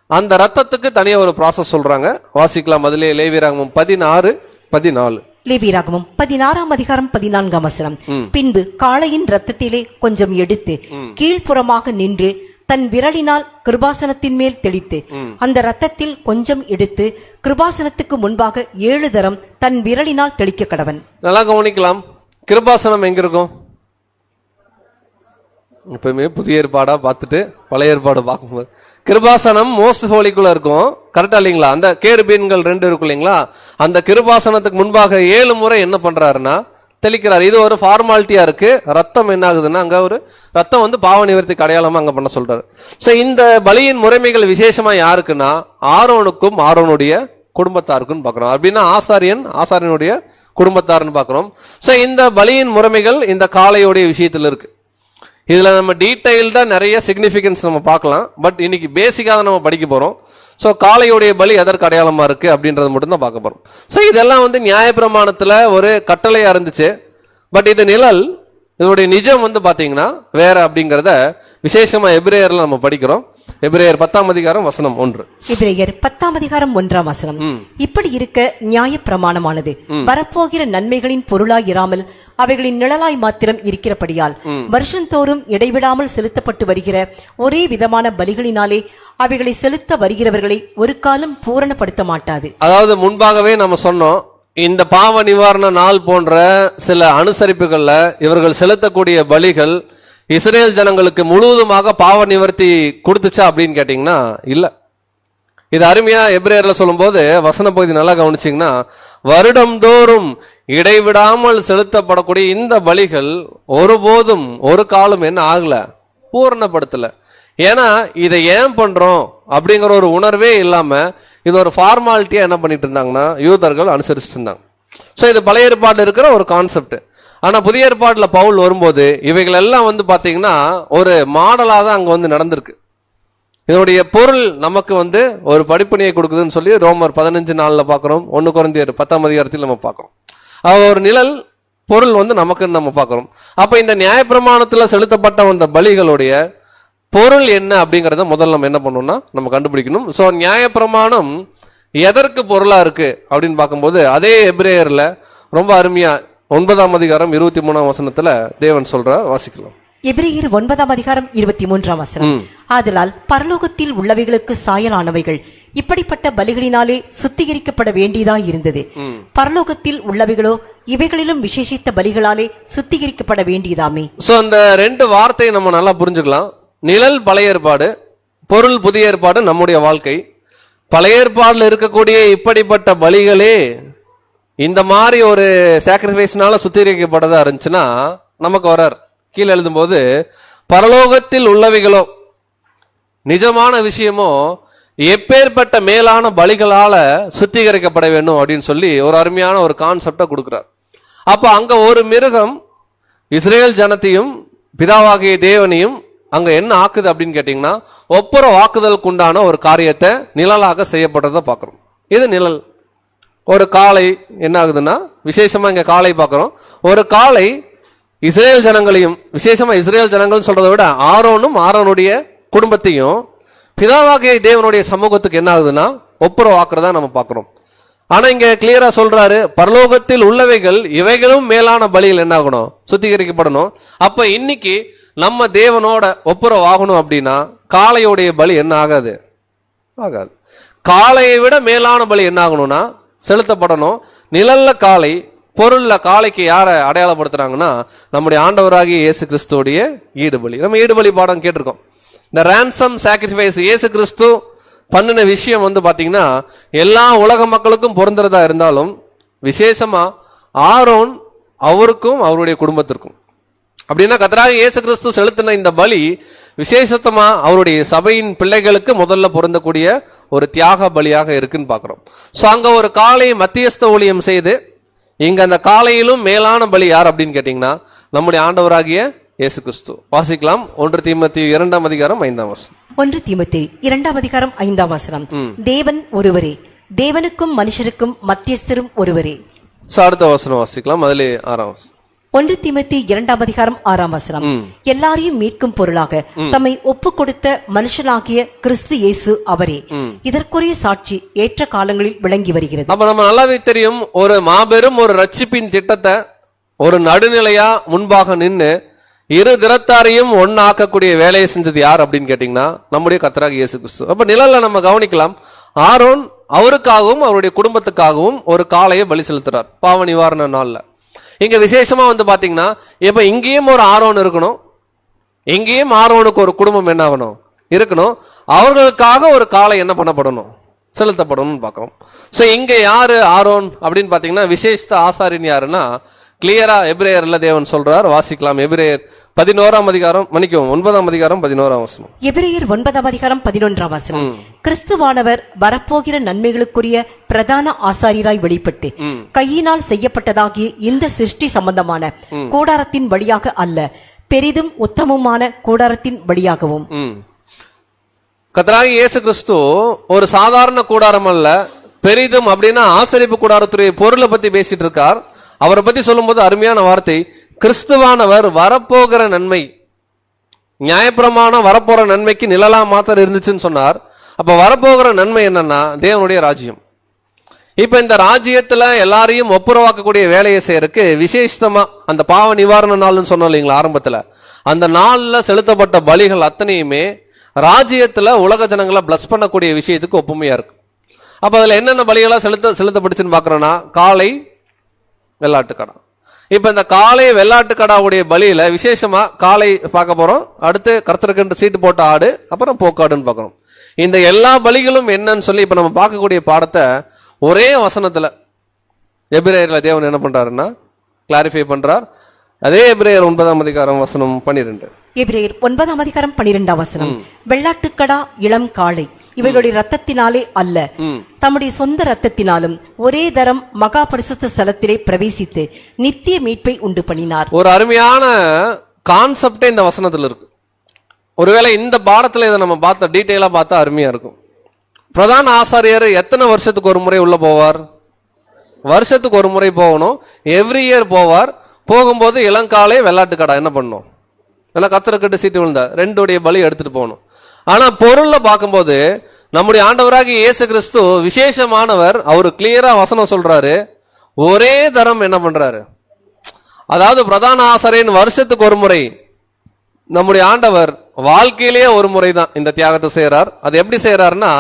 Speaker 1: அந்த ரத்தத்துக்கு தனியா ஒரு ப்ராசஸ் சொல்றாங்க. வாசிக்கலாம். அதிலே லேவியராகமம் 16:14.
Speaker 2: லேவியராகமம் 16ஆம் அதிகாரம் 14ஆம் வசனம். பின்பு காளையின் ரத்தத்திலே கொஞ்சம் எடுத்து கீழ்ப்புறமாக நின்று தன் விரலினால் கிருபாசனத்தின் மேல் தெளித்து அந்த ரத்தத்தில் கொஞ்சம் எடுத்து கிருபாசனத்துக்கு முன்பாக 7 தரம் தன் விரலினால் தெளிக்க கடவன். நல்லா கவனிக்கலாம். கிருபாசனம் எங்க இருக்கும்? எப்பவுமே புதிய ஏற்பாடா பார்த்துட்டு பழைய ஏற்பாடு பார்க்கும்போது கிருபாசனம் மோஸ்ட் ஹோலிக்குள்ள இருக்கும். கரெக்டா இல்லைங்களா? அந்த கேருபீன்கள் 2 இருக்கும் இல்லைங்களா, அந்த கிருபாசனத்துக்கு முன்பாக 7 முறை என்ன பண்றாருன்னா தெளிக்கிறார். இது ஒரு ஃபார்மாலிட்டியா இருக்கு. ரத்தம் என்ன ஆகுதுன்னா அங்க ஒரு ரத்தம் பாவ நிவர்த்திக்கு அடையாளமா அங்க பண்ண சொல்றாரு. சோ இந்த பலியின் முறைமைகள் விசேஷமா யாருக்குன்னா ஆரோனுக்கும் ஆரோனுடைய குடும்பத்தாருக்கும் பாக்குறோம். அப்படின்னா ஆசாரியனுடைய குடும்பத்தாருன்னு பாக்குறோம். சோ இந்த பலியின் முறைமைகள் இந்த காளையோடைய விஷயத்துல இருக்கு. இதுல நம்ம டீடைல்டா நிறைய சிக்னிபிகன்ஸ் நம்ம பார்க்கலாம். பட் இன்னைக்கு பேசிக்கா நம்ம படிக்க போறோம். சோ காளையுடைய பலி எதற்கு அடையாளமா இருக்கு அப்படின்றது மட்டும் தான் பார்க்க போறோம். சோ இதெல்லாம் நியாயப்பிரமாணத்துல ஒரு கட்டளையா இருந்துச்சு. பட் இது நிழல், இதனுடைய நிஜம் பாத்தீங்கன்னா வேற அப்படிங்கறத விசேஷமா எபிரேயர்ல நம்ம படிக்கிறோம். எபிரேயர் 10ஆம் அதிகாரம் வசனம் 1. எபிரேயர் 10ஆம் அதிகாரம் 1ஆம் வசனம். இப்படி இருக்க நியாய பிரமாணமானது வரப்போகிற நன்மைகளின் பொருளாய் இராமல் அவைகளின் நிழலாய் மாத்திரம் இருக்கிறபடியால் வருஷந்தோறும் இடைவிடாமல் செலுத்தப்பட்டு வருகிற ஒரே விதமான பலிகளினாலே அவைகளை செலுத்த வருகிறவர்களை ஒரு காலம் பூரணப்படுத்த மாட்டாது.
Speaker 1: அதாவது முன்பாகவே நம்ம சொன்னோம், இந்த பாவ நிவாரண நாள் போன்ற சில அனுசரிப்புகள்ல இவர்கள் செலுத்தக்கூடிய பலிகள் இஸ்ரேல் ஜனங்களுக்கு முழுவதுமாக பாவ நிவர்த்தி கொடுத்துச்சா அப்படின்னு கேட்டீங்கன்னா இல்ல. இது அருமையா எபிரேயர்ல சொல்லும் போது வசன பகுதி நல்லா கவனிச்சீங்கன்னா, வருடம்தோறும் இடைவிடாமல் செலுத்தப்படக்கூடிய இந்த பலிகள் ஒருபோதும் ஒரு காலம் என்ன ஆகல, பூரணப்படுத்தல. ஏன்னா இதை ஏன் பண்றோம் அப்படிங்கிற ஒரு உணர்வே இல்லாம இது ஒரு ஃபார்மாலிட்டியா என்ன பண்ணிட்டு இருந்தாங்கன்னா யூதர்கள் அனுசரிச்சுட்டு இருந்தாங்க. சோ இது பழைய ஏற்பாடுல இருக்கிற ஒரு கான்செப்ட். ஆனா புதிய ஏற்பாடுல பவுல் வரும்போது இவைகள் எல்லாம் பாத்தீங்கன்னா ஒரு மாடலா தான் அங்க நடந்திருக்கு. இதனுடைய பொருள் நமக்கு ஒரு படிப்பணியை கொடுக்குதுன்னு சொல்லி ரோமர் 15:4 பாக்குறோம். 1 கொரிந்தியர் 10ஆம் அதிகாரத்தில் நம்ம பாக்குறோம். ஒரு நிழல் பொருள் நமக்குன்னு நம்ம பாக்குறோம். அப்ப இந்த நியாயப்பிரமாணத்துல செலுத்தப்பட்ட அந்த பலிகளுடைய பொருள் என்ன அப்படிங்கறத முதல்ல நம்ம என்ன பண்ணணும்னா நம்ம கண்டுபிடிக்கணும். சோ நியாயப்பிரமாணம் எதற்கு பொருளா இருக்கு அப்படின்னு பார்க்கும்போது அதே எபிரேயர்ல ரொம்ப அருமையா 9ஆம் அதிகாரம் 23ஆம் வசனத்துல தேவன் சொல்றார். வாசிக்கலாம்.
Speaker 2: எபிரேயர் 9ஆம் அதிகாரம் 23ஆம் வசனம். ஆதலால் பரலோகத்தில் உள்ளவைகளுக்கு சாயலானவைகள் இப்படிப்பட்ட பலிகளினாலே சுத்திகரிக்கப்பட வேண்டியதாய் இருந்தது. பரலோகத்தில் உள்ளவைகளோ இவைகளிலும் விசேஷித்த பலிகளாலே சுத்திகரிக்கப்பட வேண்டியதாமே. சோ
Speaker 1: அந்த 2 வார்த்தையை நம்ம நல்லா புரிஞ்சுக்கலாம். நிழல் பழைய ஏற்பாடு, பொருள் புதிய ஏற்பாடு நம்முடைய வாழ்க்கை. பழைய ஏற்பாடுல இருக்கக்கூடிய இப்படிப்பட்ட பலிகளே இந்த மாதிரி ஒரு சாக்ரிஃபைஸ்னால சுத்திகரிக்கப்பட்டதா இருந்துச்சுன்னா நமக்கு வரார். கீழே எழுதும் போது பரலோகத்தில் உள்ளவைகளோ நிஜமான விஷயமோ எப்பேற்பட்ட மேலான பலிகளால சுத்திகரிக்கப்பட வேண்டும் அப்படின்னு சொல்லி ஒரு அருமையான ஒரு கான்செப்டை கொடுக்கிறார். அப்ப அங்க ஒரு மிருகம் இஸ்ரேல் ஜனத்தையும் பிதாவாகிய தேவனையும் அங்க என்ன ஆக்குது அப்படின்னு கேட்டீங்கன்னா ஒப்புற வாக்குதலுக்கு உண்டான ஒரு காரியத்தை நிழலாக செய்யப்பட்டதை பார்க்கிறோம். இது நிழல். ஒரு காளை என்ன ஆகுதுன்னா, விசேஷமா இங்க காளை பார்க்கிறோம். ஒரு காளை இஸ்ரேல் ஜனங்களையும், விசேஷமா இஸ்ரேல் ஜனங்கள் சொல்றதை விட ஆரோனும் ஆரோனுடைய குடும்பத்தையும் பிதாவாகிய தேவனுடைய சமூகத்துக்கு என்ன ஆகுதுன்னா ஒப்புரவாக்குறதா நம்ம பார்க்கிறோம். ஆனா இங்க கிளியரா சொல்றாரு, பரலோகத்தில் உள்ளவைகள் இவைகளும் மேலான பலியில் என்ன ஆகணும், சுத்திகரிக்கப்படணும். அப்ப இன்னைக்கு நம்ம தேவனோட ஒப்புரவாகணும் அப்படின்னா காளையோடைய பலி என்ன ஆகாது? ஆகாது. காளையை விட மேலான பலி என்ன ஆகணும்னா செலுத்தப்படணும். நிழல்ல காளை, பொருள்ல காளைக்கு யாரை அடையாளப்படுத்துறாங்கன்னா நம்முடைய ஆண்டவராகிய இயேசு கிறிஸ்துவோடைய ஈடுபலி. நம்ம ஈடுபலி பாடம் கேட்டிருக்கோம். இந்த ransom sacrifice இயேசு கிறிஸ்து பண்ணின விஷயம் பாத்தீங்கன்னா எல்லா உலக மக்களுக்கும் பொருந்துறதா இருந்தாலும் விசேஷமா ஆரோன் அவருக்கும் அவருடைய குடும்பத்திற்கும். அப்படின்னா கர்த்தராகிய இயேசு கிறிஸ்து செலுத்தின இந்த பலி விசேஷமா அவருடைய சபையின் பிள்ளைகளுக்கு முதல்ல பொருந்தக்கூடிய ஒரு தியாக பலியாக இருக்குன்னு பாக்குறோம். சோ அங்க ஒரு காளை மத்தியஸ்த ஊழியம் செய்து, இங்க அந்த காளையிலும் மேலான பலி யார் அப்படின்னு கேட்டீங்கன்னா நம்முடைய ஆண்டவராகிய இயேசு கிறிஸ்து. வாசிக்கலாம் 1 தீமோத்தேயு 2ஆம் அதிகாரம் 5ஆம் வசனம்.
Speaker 2: 1 தீமோத்தேயு 2ஆம் அதிகாரம் 5ஆம் வசனம். தேவன் ஒருவரே, தேவனுக்கும் மனுஷருக்கும் மத்தியஸ்தரும் ஒருவரே.
Speaker 1: அடுத்த வசனம் வாசிக்கலாம், அதிலே 6ஆம் வசனம்.
Speaker 2: 1 தீமோத்தேயு 2ஆம் அதிகாரம் 6ஆம் வசனம். எல்லாரையும் மீட்கும் பொருளாக தம்மை ஒப்பு கொடுத்த மனுஷனாகிய கிறிஸ்து இயேசு அவரே. இதற்குரிய சாட்சி ஏற்ற காலங்களில் விளங்கி வருகிறது.
Speaker 1: அப்ப நம்ம நல்லாவே தெரியும், ஒரு மாபெரும் ஒரு ரட்சிப்பின் திட்டத்தை ஒரு நடுநிலையா முன்பாக நின்று இரு திறத்தாரையும் ஒன்னாக்கக்கூடிய வேலையை செஞ்சது யார் அப்படின்னு கேட்டீங்கன்னா நம்முடைய கர்த்தராகிய இயேசு கிறிஸ்து. அப்ப நிழல்ல நம்ம கவனிக்கலாம், ஆரோன் அவருக்காகவும் அவருடைய குடும்பத்துக்காகவும் ஒரு காளையை பலி செலுத்துறார் பாவ நிவாரண நாள்ல. இங்க விசேஷமா பாத்தீங்கன்னா இப்ப இங்கேயும் ஒரு ஆரோன் இருக்கணும், இங்கேயும் ஆரோனுக்கு ஒரு குடும்பம் என்ன ஆகணும் இருக்கணும். அவர்களுக்காக ஒரு காளை என்ன பண்ணப்படணும், செலுத்தப்படணும்னு பாக்கிறோம். சோ இங்க யாரு ஆரோன் அப்படின்னு பாத்தீங்கன்னா விசேஷ ஆசாரியன் யாருன்னா கிளியரா எபிரேயர்ல தேவன் சொல்றார். வாசிக்கலாம், எபிரேயர் 11ஆம் அதிகாரம், மன்னிக்கவும் 9ஆம் அதிகாரம் 11ஆம் வசனம்.
Speaker 2: எபிரேயர் 9ஆம் அதிகாரம் 11ஆம் வசனம். கிறிஸ்துவானவர் வரப்போகிற நன்மைகளுக்குரிய பிரதான ஆசாரியராய் வெளிப்பட்டு கையினால் செய்யப்பட்டதாகிய இந்த சிருஷ்டி சம்பந்தமான கூடாரத்தின் வழியாக அல்ல, பெரிதும் உத்தமமான கூடாரத்தின் வழியாகவும்.
Speaker 1: கர்த்தராகிய இயேசு கிறிஸ்து ஒரு சாதாரண கூடாரம் அல்ல, பெரிதும் அப்படின்னா ஆசரிப்பு கூடாரத்துடைய பொருளை பத்தி பேசிட்டு இருக்கார். அவரை பத்தி சொல்லும் போது அருமையான வார்த்தை, கிறிஸ்துவானவர் வரப்போகிற நன்மை, நியாயப்பிரமாணம் வரப்போற நன்மைக்கு நிழலா மாத்திரம் இருந்துச்சுன்னு சொன்னார். அப்ப வரப்போகிற நன்மை என்னன்னா தேவனுடைய ராஜ்யம். இப்ப இந்த ராஜ்யத்துல எல்லாரையும் ஒப்புரவாக்கக்கூடிய வேலையை செய்யறதுக்கு விசேஷமா அந்த பாவ நிவாரண நாள்னு சொன்னோம் இல்லைங்களா ஆரம்பத்துல, அந்த நாள்ல செலுத்தப்பட்ட பலிகள் அத்தனையுமே ராஜ்யத்துல உலக ஜனங்களை பிளஸ் பண்ணக்கூடிய விஷயத்துக்கு ஒப்புமையா இருக்கு. அப்ப அதுல என்னென்ன பலிகளா செலுத்தப்பட்டுச்சுன்னு பாக்குறோம்னா காளை, வெள்ளாட்டுக்கடா. இப்ப இந்த காளை வெள்ளாட்டுக்கடாவுடைய பலியில விசேஷமா காளை பார்க்க போறோம், அடுத்து கர்த்தருக்கு சீட்டு போட்ட ஆடு, அப்புறம் போக்காடுன்னு பார்க்கறோம். இந்த எல்லா பலிகளும் என்னன்னு சொல்லி இப்ப நம்ம பார்க்கக்கூடிய பாடத்தை ஒரே வசனத்துல எபிரேயர்ல தேவன் என்ன பண்றாருன்னா கிளாரிஃபை பண்றார். அதே எபிரேயர் 9ஆம் அதிகாரம் வசனம் 12.
Speaker 2: எபிரேயர் 9ஆம் அதிகாரம் 12ஆம் வசனம். வெள்ளாட்டுக்கடா இளம் காளை இவர்களுடைய ரத்தத்தினாலே அல்ல, தம்முடைய சொந்த ரத்தத்தினாலும் ஒரே தரம் மகா பரிசுத்த ஸ்தலத்திலே பிரவேசித்து நித்திய மீட்பை உண்டு பண்ணினார்.
Speaker 1: ஒரு அருமையான கான்செப்டே இந்த வசனத்துல இருக்கு. ஒருவேளை இந்த பாடத்துல இதை நம்ம பார்த்த டீட்டெயிலா பார்த்தா அருமையா இருக்கும். பிரதான ஆசாரியர் எத்தனை வருஷத்துக்கு ஒரு முறை உள்ள போவார்? வருஷத்துக்கு ஒரு முறை போகணும். எவ்ரி இயர் போவார். போகும்போது இளங்காலை வெள்ளாட்டுக்கடா என்ன பண்ணும், ஏன்னா கத்தரக்கட்டு சீட்டு விழுந்தா ரெண்டுடைய பலி எடுத்துட்டு போகணும். ஆனா பொருள்ல பார்க்கும்போது நம்முடைய ஆண்டவராகிய இயேசு கிறிஸ்து விசேஷமானவர். அவரு கிளியரா வசனம் சொல்றாரு, ஒரே தரம் என்ன பண்றாரு, அதாவது பிரதான ஆசாரியன் வருஷத்துக்கு ஒரு முறை, நம்முடைய ஆண்டவர் வாழ்க்கையிலேயே ஒரு முறை தான் இந்த தியாகத்தை செய்யறார். அது எப்படி செய்யறாருன்னா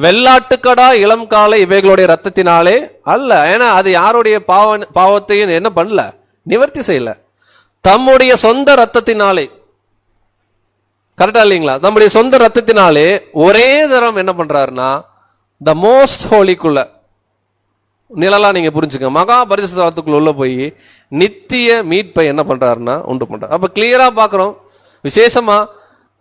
Speaker 1: வெள்ளாட்டுக்கடா இளம் காலை இவைகளுடைய ரத்தத்தினாலே அல்ல, ஏன்னா அது யாருடைய பாவத்தையும் என்ன பண்ணல, நிவர்த்தி செய்யல, தம்முடைய சொந்த ரத்தத்தினாலே. கரெக்டா இல்லைங்களா? நம்முடைய சொந்த ரத்தத்தினாலே ஒரே தரம் என்ன பண்றாருன்னா த மோஸ்ட் ஹோலிக்குள்ள நிழலா நீங்க புரிஞ்சுக்க, மகா பரிசுத்தத்துக்குள்ள உள்ள போய் நித்திய மீட்பை என்ன பண்றாருன்னா உண்டு பண்றாரு. அப்ப கிளியரா பாக்குறோம், விசேஷமா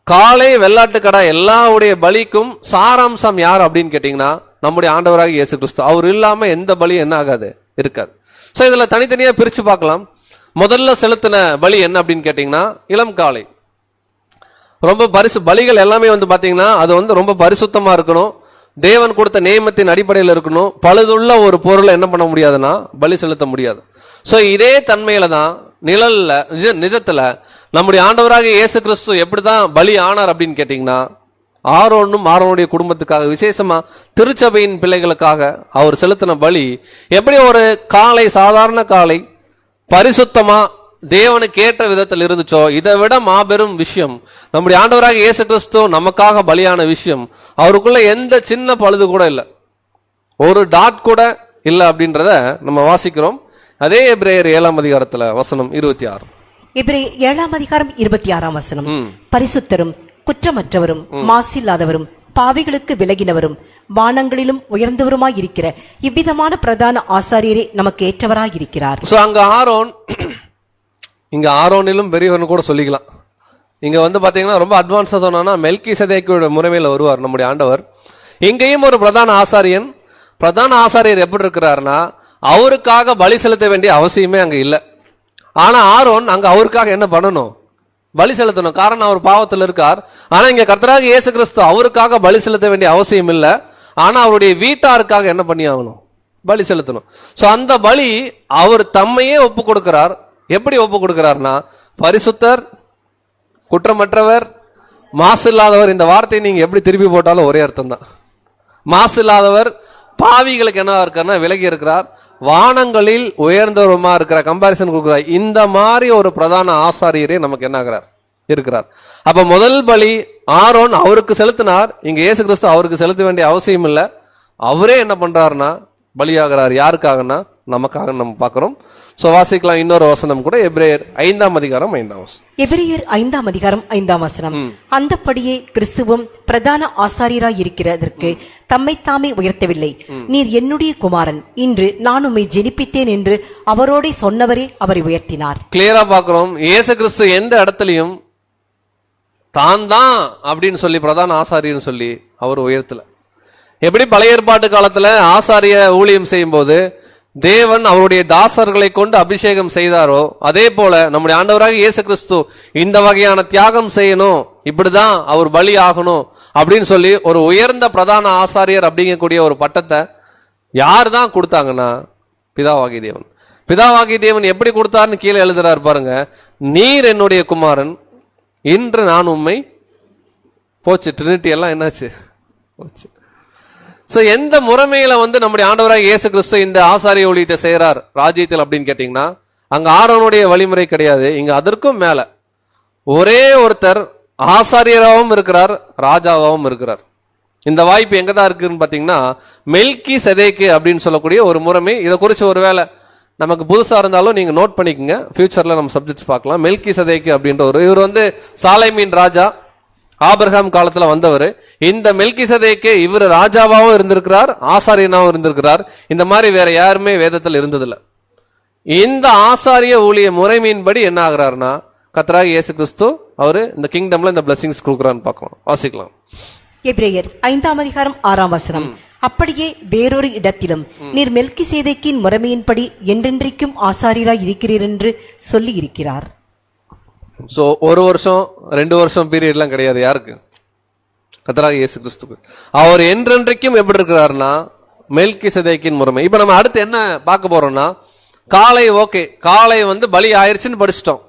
Speaker 1: காளை வெள்ளாட்டுக்கடா எல்லாவுடைய பலிக்கும் சாராம்சம் யார் அப்படின்னு கேட்டீங்கன்னா நம்முடைய ஆண்டவராக இயேசு கிறிஸ்து. அவர் இல்லாம எந்த பலி என்ன ஆகாது, இருக்காது. சோ இதுல தனித்தனியா பிரிச்சு பார்க்கலாம். முதல்ல செலுத்தின பலி என்ன அப்படின்னு கேட்டீங்கன்னா இளம் காளை. ரொம்ப பலிகள் எல்லாமே பாத்தீங்கன்னா அது ரொம்ப பரிசுத்தமா இருக்கணும், தேவன் கொடுத்த நியமத்தின் அடிப்படையில் இருக்கணும். பழுதுள்ள ஒரு பொருளை என்ன பண்ண முடியாதுன்னா பலி செலுத்த முடியாது. சோ இதே தன்மையில தான் நிழல்ல நிஜத்துல நம்முடைய ஆண்டவராக இயேசு கிறிஸ்து எப்படிதான் பலி ஆனார் அப்படின்னு கேட்டீங்கன்னா, ஆரோனுடைய குடும்பத்துக்காக, விசேஷமா திருச்சபையின் பிள்ளைகளுக்காக அவர் செலுத்தின பலி எப்படி ஒரு காளை, சாதாரண காளை பரிசுத்தமா தேவனுக்கு ஏற்ற விதத்தில் இருந்துச்சோ, இதை விட மாபெரும் விஷயம் நம்முடைய ஆண்டவராக இயேசு கிறிஸ்து நமக்காக பலியான விஷயம். அவருக்குள்ள எந்த சின்ன பழுது கூட இல்லை, ஒரு டாட் கூட இல்லை அப்படின்றத நம்ம வாசிக்கிறோம். அதே எபிரேயர் 7ஆம் அதிகாரத்துல வசனம் 26.
Speaker 2: எபிரேயர் 7ஆம் அதிகாரம் 26ஆம் வசனம். பரிசுத்தரும் குற்றமற்றவரும் மாசில்லாதவரும் பாவிகளுக்கு விலகினவரும் வானங்களிலும் உயர்ந்தவருமாயிருக்கிற இவ்விதமான பிரதான ஆசாரியரே நமக்கு ஏற்றவராயிருக்கிறார்.
Speaker 1: சோ அங்க ஆரோன், இங்க ஆரோனிலும் பெரியவர்னு கூட சொல்லிக்கலாம். இங்க வந்து பாத்தீங்கன்னா ரொம்ப அட்வான்ஸா சொன்னா மெல்கிசேதேக்கு முறைமையில வருவார் நம்முடைய ஆண்டவர். இங்கேயும் ஒரு பிரதான ஆசாரியன். பிரதான ஆசாரியர் எப்படி இருக்கிறாருன்னா, அவருக்காக பலி செலுத்த வேண்டிய அவசியமே அங்க இல்லை. ஆனா ஆரோன் அங்க அவருக்காக என்ன பண்ணணும்? பலி செலுத்தணும். காரணம் அவர் பாவத்தில் இருக்கார். ஆனா இங்க கர்த்தராகிய இயேசு கிறிஸ்து அவருக்காக பலி செலுத்த வேண்டிய அவசியம் இல்லை. ஆனா அவருடைய வீட்டாருக்காக என்ன பண்ணி ஆகணும்? பலி செலுத்தணும். சோ அந்த பலி அவர் தம்மையே ஒப்பு கொடுக்கிறார். எப்படி ஒப்பு கொடுக்கிறார்னா, பரிசுத்தர், குற்றமற்றவர், மாசு இல்லாதவர். இந்த வார்த்தையை நீங்க எப்படி திருப்பி போட்டாலும் ஒரே அர்த்தம் தான். மாசு இல்லாதவர், பாவிகளுக்கு என்ன இருக்காருன்னா விலகி இருக்கிறார், வானங்களில் உயர்ந்தவருமா இருக்கிற கம்பாரிசன் கொடுக்கிறார். இந்த மாதிரி ஒரு பிரதான ஆசாரியரே நமக்கு என்ன ஆகிறார்? இருக்கிறார். அப்ப முதல் பலி ஆரோன் அவருக்கு செலுத்தினார். இங்க இயேசு கிறிஸ்து அவருக்கு செலுத்த வேண்டிய அவசியம் இல்லை. அவரே என்ன பண்றாருன்னா பலியாகிறார். யாருக்காகனா நமக்காக நம்ம பார்க்கிறோம். சோ வாசிக்கலாம் இன்னொரு வசனம் கூட, எபிரேயர் 5ஆம் அதிகாரம் 5ஆம் வசனம்.
Speaker 2: எபிரேயர் 5ஆம் அதிகாரம் 5ஆம் வசனம். அந்தப்படியே கிறிஸ்துவும் பிரதான ஆசாரியராய் இருக்கிறதற்கு தம்மைத்தாமே உயர்த்தவில்லை. நீர் என்னுடைய குமாரன், இன்று நான் உம்மை ஜெனிப்பித்தேன் என்று அவரோட சொன்னவரே அவரை உயர்த்தினார். கிளியரா பார்க்கிறோம். இயேசு கிறிஸ்து எந்த இடத்துலயும் தான் தான் அப்படின்னு சொல்லி பிரதான ஆசாரியன்னு சொல்லி அவர் உயர்த்தல. எப்படி பழைய ஏற்பாட்டு காலத்துல ஆசாரிய ஊழியம் செய்யும் போது தேவன் அவருடைய தாசர்களை கொண்டு அபிஷேகம் செய்தாரோ, அதே போல நம்முடைய ஆண்டவராக இயேசு கிறிஸ்து இந்த வகையான தியாகம் செய்யணும், இப்படிதான் அவர் பலி ஆகணும் அப்படின்னு சொல்லி ஒரு உயர்ந்த பிரதான ஆசாரியர் அப்படிங்கக்கூடிய ஒரு பட்டத்தை யார் தான் கொடுத்தாங்கன்னா பிதாவாகி தேவன். பிதாவாகி தேவன் எப்படி கொடுத்தாருன்னு கீழே எழுதுறாரு பாருங்க. நீர் என்னுடைய குமாரன், இன்று நான் உம்மை போச்சு. ட்ரினிட்டி எல்லாம் என்னாச்சு? போச்சு. சோ எந்த முறைமையில வந்து நம்முடைய ஆண்டவராக இயேசு கிறிஸ்து இந்த ஆசாரிய ஊழியத்தை செய்யறார் ராஜ்யத்தில் அப்படின்னு கேட்டீங்கன்னா, அங்க ஆரோனுடைய வழிமுறை கிடையாது. இங்க அதற்கும் மேல ஒரே ஒருத்தர் ஆசாரியராகவும் இருக்கிறார், ராஜாவாகவும் இருக்கிறார். இந்த வாய்ப்பு எங்கதான் இருக்குன்னு பாத்தீங்கன்னா, மெல்கிசேதேக்கு அப்படின்னு சொல்லக்கூடிய ஒரு முறைமை. இதை குறிச்சு ஒருவேளை நமக்கு புதுசா இருந்தாலும் நீங்க நோட் பண்ணிக்கோங்க, ஃபியூச்சர்ல நம்ம சப்ஜெக்ட்ஸ் பார்க்கலாம். மெல்கிசேதேக்கு அப்படின்ற இவர் வந்து சாலேமின் ராஜா, ஆபிரகாம் காலத்துல வந்தவர். இந்த மெல்கிசேதேக்கு இவர் ராஜாவாகவும் இருந்திருக்கிறார், ஆசாரியனாகவும் இருந்திருக்கிறார். இந்த மாதிரி வேற யாருமே வேதத்தில் இருந்ததில்லை. இந்த ஆசாரிய ஊழிய முறைமையின்படி என்ன ஆகிறாருன்னா, கர்த்தராகிய இயேசு கிறிஸ்து அவரு இந்த கிங்டம்ல இந்த பிளெஸிங்ஸ் கொடுக்குறான்னு பார்க்கலாம். வாசிக்கலாம். எபிரேயர் 5ஆம் அதிகாரம் 6ஆம் வசனம். அப்படியே வேறொரு இடத்திலும் நீர் மெல்கிசேதேக்கின் முறைமையின்படி என்றென்றைக்கும் ஆசாரியராய் இருக்கிறீர் என்று சொல்லி இருக்கிறார்.
Speaker 1: சோ ஒரு வருஷம் 2 வருஷம் பீரியட்லாம் கிடையாது. யாருக்கு? கர்த்தராகிய இயேசு கிறிஸ்துக்கு. அவர் என்றென்றைக்கும் எப்படி இருக்கிறாருன்னா மெல்கிசேதேக்கின் முறைமை. இப்ப நம்ம அடுத்து என்ன பார்க்க போறோம்னா, காளை. ஓகே, காளை வந்து பலி ஆயிருச்சுன்னு படிச்சிட்டோம்.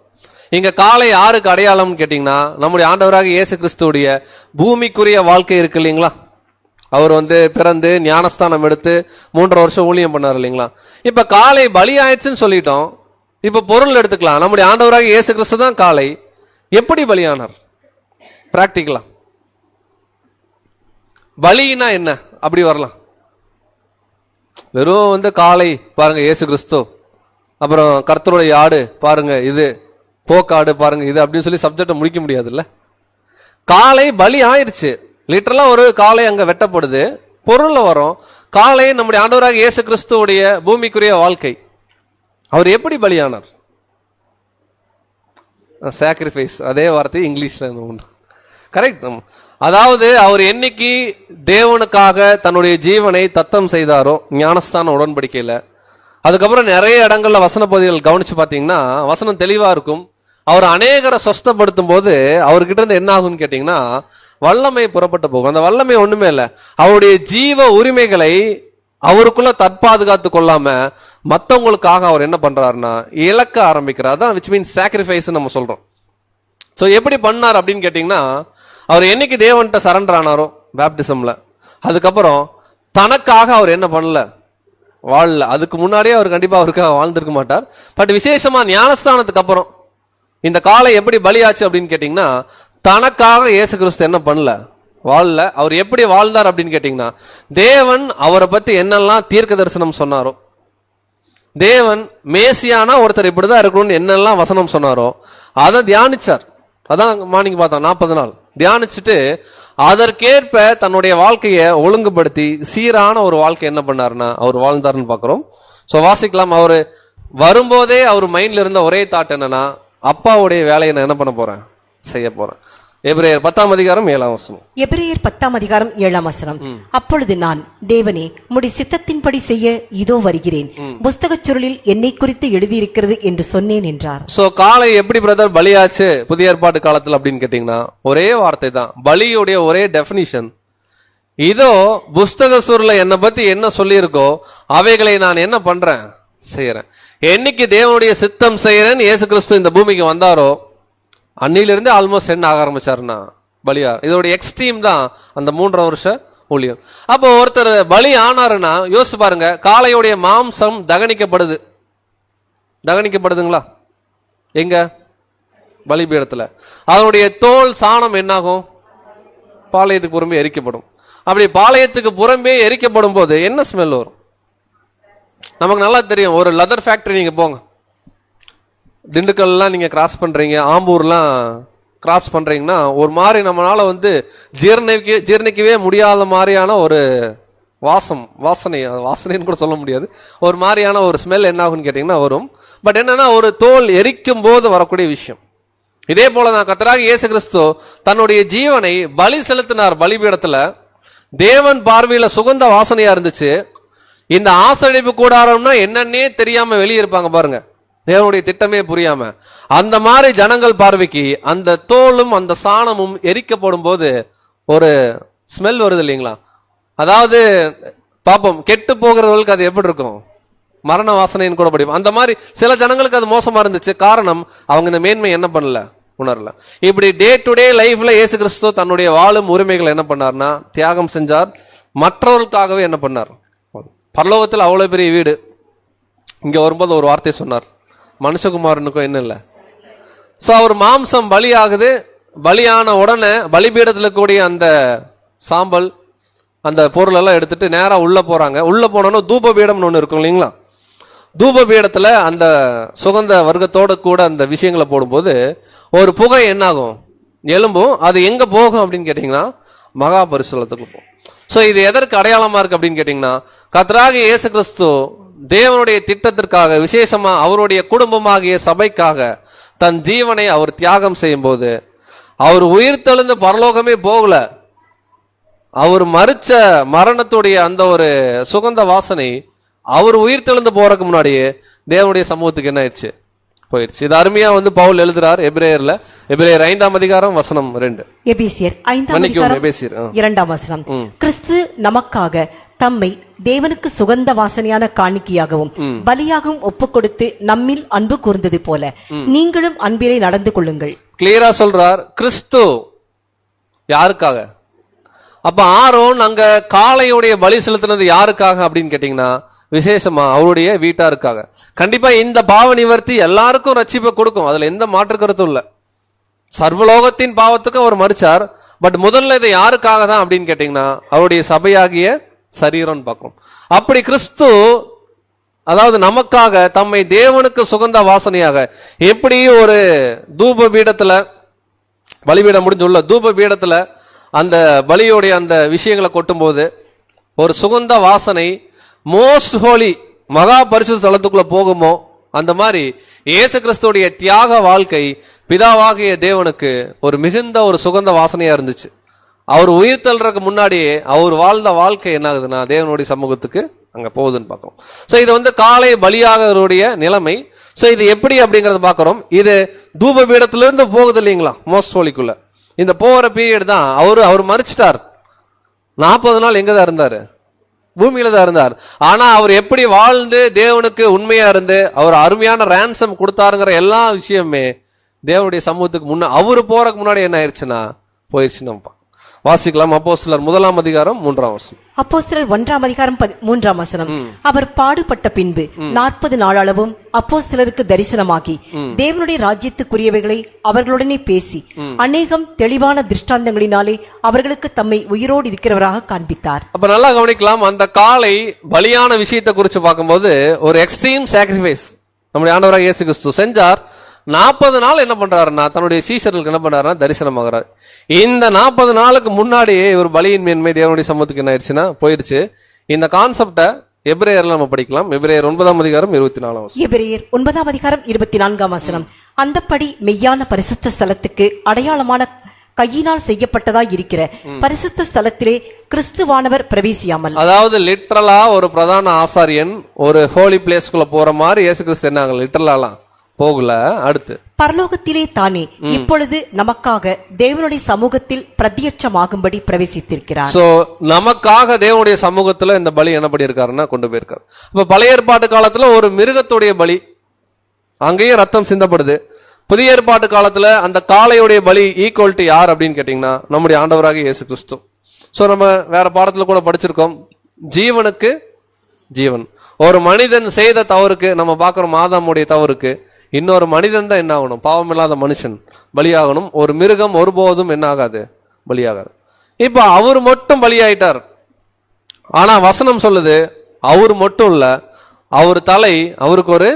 Speaker 1: இங்க காளை யாருக்கு அடையாளம்னு கேட்டீங்கன்னா, நம்முடைய ஆண்டவராக இயேசு கிறிஸ்துடைய பூமிக்குரிய வாழ்க்கை இருக்கு இல்லைங்களா. அவர் வந்து பிறந்து ஞானஸ்தானம் எடுத்து 3.5 வருஷம் ஊழியம் பண்ணார் இல்லைங்களா. இப்ப காளை பலி ஆயிடுச்சுன்னு சொல்லிட்டோம். இப்ப பொருள் எடுத்துக்கலாம். நம்முடைய ஆண்டவராக இயேசு கிறிஸ்து தான் காளை. எப்படி பலியானார்? பிராக்டிக்கலா பலினா என்ன அப்படி வரலாம். வெறும் வந்து காளை பாருங்க இயேசு கிறிஸ்து, அப்புறம் கர்த்தருடைய ஆடு பாருங்க இது, போக்காடு பாருங்க இது அப்படின்னு சொல்லி சப்ஜெக்ட முடிக்க முடியாதுல்ல. காளை பலி ஆயிருச்சு. லிட்டரலா ஒரு காளை அங்க வெட்டப்படுது. பொருள்ல வரும். காளை நம்முடைய ஆண்டவராக இயேசு கிறிஸ்துவுடைய பூமிக்குரிய வாழ்க்கை. அவர் எப்படி பலியானார்? சாக்ரிஃபைஸ், அதே வார்த்தை இங்கிலீஷ்ல உண்டு. கரெக்ட். அதாவது அவர் என்னைக்கு தேவனுக்காக தன்னுடைய ஜீவனை தத்தம் செய்தாரோ ஞானஸ்தான உடன்படிக்கையில, அதுக்கப்புறம் நிறைய இடங்கள்ல வசன பகுதிகள் கவனிச்சு பாத்தீங்கன்னா வசனம் தெளிவா இருக்கும். அவர் அநேகரை சொஸ்தப்படுத்தும் போது அவர்கிட்ட இருந்து என்ன ஆகும்னு கேட்டீங்கன்னா, வல்லமை புறப்பட்டு போகும். அந்த வல்லமை ஒண்ணுமே இல்லை, அவருடைய ஜீவ உரிமைகளை அவருக்குள்ள தற்பாதுகாத்து கொள்ளாம மத்தவங்களுக்காக அவர் என்ன பண்றாருன்னா இழக்க ஆரம்பிக்கிறார். தான் விச் மீன்ஸ் சாக்ரிஃபைஸ் நம்ம சொல்றோம். ஸோ எப்படி பண்ணார் அப்படின்னு கேட்டீங்கன்னா, அவர் என்னைக்கு தேவன்கிட்ட சரண்டர் ஆனாரோ பேப்டிசம்ல, அதுக்கப்புறம் தனக்காக அவர் என்ன பண்ணல, வாழல. அதுக்கு முன்னாடியே அவர் கண்டிப்பா அவருக்காக வாழ்ந்திருக்க மாட்டார். பட் விசேஷமா ஞானஸ்தானத்துக்கு அப்புறம் இந்த காலை எப்படி பலியாச்சு அப்படின்னு கேட்டீங்கன்னா, தனக்காக இயேசு கிறிஸ்து என்ன பண்ணல, வாழல. அவர் எப்படி வாழ்ந்தார் அப்படின்னு கேட்டீங்கன்னா, தேவன் அவரை பத்தி என்னெல்லாம் தீர்க்க தரிசனம் சொன்னாரோ, தேவன் மேசியானா ஒருத்தர் இப்படிதான் இருக்கணும்னு என்னெல்லாம் வசனம் சொன்னாரோ அதை தியானிச்சார். அதான் மார்னிங் பார்த்தோம், 40 நாள் தியானிச்சுட்டு அதற்கேற்ப தன்னுடைய வாழ்க்கையை ஒழுங்குபடுத்தி சீரான ஒரு வாழ்க்கை என்ன பண்ணாருன்னா அவர் வாழ்ந்தாருன்னு பாக்குறோம். சோ வாசிக்கலாம். அவரு வரும்போதே அவர் மைண்ட்ல இருந்த ஒரே தாட் என்னன்னா, அப்பாவுடைய வேலையை நான் என்ன பண்ண போறேன், செய்ய போறேன். எபிரேயர் 10:7.
Speaker 2: எபிரேயர் 10:7. அப்பொழுது நான், தேவனே உம்முடைய சித்தத்தின்படி செய்ய இதோ வருகிறேன், புஸ்தகச் சுருளில் என்னை குறித்து எழுதியிருக்கிறது என்று சொன்னேன் என்றார்.
Speaker 1: சோ காலை எப்படி பிரதர் பலியாச்சு புதிய ஏற்பாட்டு காலத்துல அப்படின்னு கேட்டீங்கன்னா, ஒரே வார்த்தை தான், பலியுடைய ஒரே டெபினிஷன். இதோ புஸ்தக சுருள என்னை பத்தி என்ன சொல்லியிருக்கோ அவைகளை நான் என்ன பண்றேன், செய்யறேன். என்னைக்கு தேவனுடைய சித்தம் செய்யறேன்னு இயேசு கிறிஸ்து இந்த பூமிக்கு வந்தாரோ அன்னிலிருந்து ஆல்மோஸ்ட் என்ன ஆக ஆரம்பிச்சாருன்னா பலியா. இதோட எக்ஸ்ட்ரீம் தான் அந்த 3.5 வருஷ ஊழியம். அப்போ ஒருத்தர் பலி ஆனாருன்னா யோசிச்சு பாருங்க, காளையுடைய மாம்சம் தகனிக்கப்படுதுங்களா? எங்க? பலிபீடத்துல. அதனுடைய தோல் சாணம் என்னாகும், பாளையத்துக்கு புறம்பே எரிக்கப்படும். அப்படி பாளையத்துக்கு புறம்பே எரிக்கப்படும் போது என்ன ஸ்மெல் வரும் நமக்கு நல்லா தெரியும். ஒரு லெதர் ஃபேக்டரி நீங்க போங்க, திண்டுக்கல்லாம் நீங்க கிராஸ் பண்றீங்க, ஆம்பூர்லாம் கிராஸ் பண்றீங்கன்னா ஒரு மாதிரி நம்மளால ஜீர்ணிக்கவே முடியாத மாதிரியான ஒரு வாசனைன்னு கூட சொல்ல முடியாது, ஒரு மாதிரியான ஒரு ஸ்மெல் என்ன ஆகும்னு கேட்டீங்கன்னா வரும். பட் என்னன்னா ஒரு தோல் எரிக்கும் போது வரக்கூடிய விஷயம். இதே போல நான் கர்த்தராகிய இயேசு கிறிஸ்து தன்னுடைய ஜீவனை பலி செலுத்தினார் பலிபீடத்துல. தேவன் பார்வையில சுகந்த வாசனையா இருந்துச்சு. இந்த ஆசரிப்பு கூடாரம்னா என்னன்னே தெரியாம வெளியே இருப்பாங்க பாருங்க, தேவனுடைய திட்டமே புரியாம. அந்த மாதிரி ஜனங்கள் பார்வைக்கு அந்த தோலும் அந்த சாணமும் எரிக்கப்படும் போது ஒரு ஸ்மெல் வருது இல்லைங்களா? அதாவது பாப்போம், கெட்டு போகிறவர்களுக்கு அது எப்படி இருக்கும், மரண வாசனைன்னு கூட படிப்போம். அந்த மாதிரி சில ஜனங்களுக்கு அது மோசமா இருந்துச்சு. காரணம், அவங்க இந்த மேன்மை என்ன பண்ணல, உணரல. இப்படி டே டு டே லைஃப்ல இயேசு கிறிஸ்து தன்னுடைய வாழும் உரிமைகளை என்ன பண்ணார்னா தியாகம் செஞ்சார். மற்றவர்களுக்காகவே என்ன பண்ணார். பரலோகத்தில் அவ்வளவு பெரிய வீடு, இங்க வரும்போது ஒரு வார்த்தை சொன்னார், மனுஷகுமாரனுக்கும் என்ன இல்லை. சோ அவர் மாம்சம் பலி ஆகுது. பலியான உடனே பலிபீடத்துல கூடிய அந்த சாம்பல் அந்த பொருள் எல்லாம் எடுத்துட்டு நேரா உள்ள போறாங்க. உள்ள போனோன்னா தூப பீடம்னு ஒண்ணு இருக்கும் இல்லைங்களா? தூப பீடத்துல அந்த சுகந்த வர்க்கத்தோட கூட அந்த விஷயங்களை போடும்போது ஒரு புகை என்னாகும், எலும்பும். அது எங்க போகும் அப்படின்னு கேட்டீங்கன்னா மகா பரிசுத்தத்துக்கு போகும். சோ இது எதற்கு அடையாளமா இருக்கு அப்படின்னு கேட்டீங்கன்னா, கர்த்தராகிய இயேசு கிறிஸ்து தேவனுடைய திட்டத்திற்காக, விசேஷமா அவருடைய குடும்பமாகிய சபைக்காக தன் ஜீவனை அவர் தியாகம் செய்யும் போது அவர் உயிர்த்தெழுந்து பரலோகமே போகல. அவர் மரிச்ச மரணத்துடைய அந்த ஒரு சுகந்த வாசனை அவர் உயிர்த்தெழுந்து போறதுக்கு முன்னாடியே தேவனுடைய சமூகத்துக்கு என்ன ஆயிடுச்சு, போயிடுச்சு. இது அருமையா பவுல் எழுதுறார் எபிரேயர்ல, எபிரேயர் 5:2.
Speaker 2: எபேசியர் 5:2. கிறிஸ்து நமக்காக தம்மை தேவனுக்கு சுகந்த வாசனையான காணிக்கையாகவும் பலியாகவும் ஒப்புக் கொடுத்து நம்மில் அன்பு கூர்ந்தது போல நீங்களும் அன்பிலே நடந்து கொள்ளுங்கள்.
Speaker 1: கிளியரா சொல்றார். கிறிஸ்து யாருக்காக? அப்ப ஆரோன் அங்க காளையுடைய பலி செலுத்தினது யாருக்காக அப்படின்னு கேட்டீங்கன்னா விசேஷமா அவருடைய வீட்டாருக்காக. கண்டிப்பா இந்த பாவ நிவர்த்தி எல்லாருக்கும் ரட்சிப்பை கொடுக்கும், அதுல எந்த மாற்று கருத்தும் இல்ல. சர்வலோகத்தின் பாவத்துக்கும் அவர் மரிச்சார். பட் முதல்ல இதை யாருக்காக தான் அப்படின்னு கேட்டீங்கன்னா அவருடைய சபையாகிய சரீரம் பார்க்கிறோம். அப்படி கிறிஸ்து அதாவது நமக்காக தம்மை தேவனுக்கு சுகந்த வாசனையாக எப்படி ஒரு தூப பீடத்துல, பலிபீடம் முடிஞ்சுள்ள தூப பீடத்துல அந்த பலியோடைய அந்த விஷயங்களை கொட்டும் போது ஒரு சுகந்த வாசனை மோஸ்ட் ஹோலி மகா பரிசுத்த ஸ்தலத்துக்குள்ள போகுமோ, அந்த மாதிரி இயேசு கிறிஸ்துடைய தியாக வாழ்க்கை பிதாவாகிய தேவனுக்கு ஒரு மிகுந்த ஒரு சுகந்த வாசனையா இருந்துச்சு. அவர் உயிர் தள்ளுறதுக்கு முன்னாடியே அவர் வாழ்ந்த வாழ்க்கை என்ன ஆகுதுன்னா தேவனுடைய சமூகத்துக்கு அங்க போகுதுன்னு பார்க்கிறோம். சோ இது காலை பலியாகவருடைய நிலைமை. சோ இது எப்படி அப்படிங்கறத பார்க்கிறோம். இது தூப பீடத்திலிருந்து போகுது இல்லைங்களா மோஸ்ட் ஹோலிக்குள்ள. இந்த போற பீரியட் தான். அவர் மறிச்சிட்டார். 40 நாள் எங்க தான் இருந்தாரு? பூமியில தான் இருந்தார். ஆனா அவர் எப்படி வாழ்ந்து தேவனுக்கு உண்மையா இருந்து அவர் அருமையான ரேன்சம் கொடுத்தாருங்கிற எல்லா விஷயமே தேவனுடைய சமூகத்துக்கு அவரு போறதுக்கு முன்னாடி என்ன ஆயிடுச்சுன்னா போயிடுச்சு. நம்ம வாசிக்கலாம். அப்போஸ்தலர் 1 அதிகாரம் 3 வசனம்.
Speaker 2: அப்போஸ்தலர் 1 அதிகாரம் 3 வசனம். அவர் பாடுபட்ட பின்பு 40 நாளளவும் அப்போஸ்தலருக்கு தரிசனமாகி தேவனுடைய ராஜ்யத்துக்குரியவைகளை அவர்களுடனே பேசி அநேகம் தெளிவான திருஷ்டாந்தங்களினாலே அவர்களுக்கு தம்மை உயிரோடு இருக்கிறவராக காண்பித்தார்.
Speaker 1: அப்ப நல்லா கவனிக்கலாம். அந்த காலை பலியான விஷயத்தை குறித்து பார்க்கும்போது ஒரு எக்ஸ்ட்ரீம் சாக்ரிஃபைஸ் நம்முடைய ஆண்டவராக இயேசு கிறிஸ்து செஞ்சார். 40 நாள் என்ன பண்றாருன்னா தன்னுடைய சீஷர்களுக்கு என்ன பண்றாருன்னா தரிசனமாகிறார். இந்த 40 நாளுக்கு முன்னாடியே ஒரு பலியின் மேன்மை தேவனுடைய சமூகத்துக்கு என்ன ஆயிடுச்சுன்னா போயிடுச்சு. இந்த கான்செப்ட எபிரேயர்ல நம்ம படிக்கலாம். எபிரேயர் 9 அதிகாரம் 24 வசனம்.
Speaker 2: எபிரேயர் 9 அதிகாரம் 24 வசனம். அந்தப்படி மெய்யான பரிசுத்த ஸ்தலத்துக்கு அடையாளமான கையினால் செய்யப்பட்டதாய் இருக்கிற பரிசுத்த ஸ்தலத்திலே கிறிஸ்துவானவர் பிரவேசியாமல்,
Speaker 1: அதாவது லிட்டரலா ஒரு பிரதான ஆசாரியன் ஒரு ஹோலி பிளேஸ்க்குள்ள போற மாதிரி இயேசு கிறிஸ்து என்ன லிட்டரலாம் போகல. அடுத்து
Speaker 2: பரலோகத்திலே தானே இப்பொழுது நமக்காக தேவனுடைய சமூகத்தில் பிரத்யட்சமாகும்படி பிரவேசித்திருக்கிறார்.
Speaker 1: சோ நமக்காக தேவனுடைய சமூகத்துல இந்த பலி என்ன பண்ணியிருக்காருன்னா கொண்டு போயிருக்காரு. அப்ப பழைய ஏற்பாட்டு காலத்துல ஒரு மிருகத்துடைய பலி, அங்கேயும் ரத்தம் சிந்தப்படுது. புதிய ஏற்பாட்டு காலத்துல அந்த காளையுடைய பலி ஈக்குவல் டு யார் அப்படின்னு கேட்டீங்கன்னா நம்முடைய ஆண்டவராக இயேசு கிறிஸ்து. சோ நம்ம வேற பாடத்துல கூட படிச்சிருக்கோம், ஜீவனுக்கு ஜீவன். ஒரு மனிதன் செய்த தவறுக்கு, நம்ம பார்க்கிறோம் ஆதாமுடைய தவறுக்கு இன்னொரு மனிதன் தான் என்ன ஆகணும், பாவம் இல்லாத மனுஷன் பலியாகணும். ஒரு மிருகம் ஒருபோதும் என்ன ஆகாது, பலியாகாது. இப்ப அவர் மட்டும் பலியாயிட்டார். ஆனா வசனம் சொல்லுது அவர் மட்டும் இல்ல, அவர் தலை, அவருக்கு ஒரு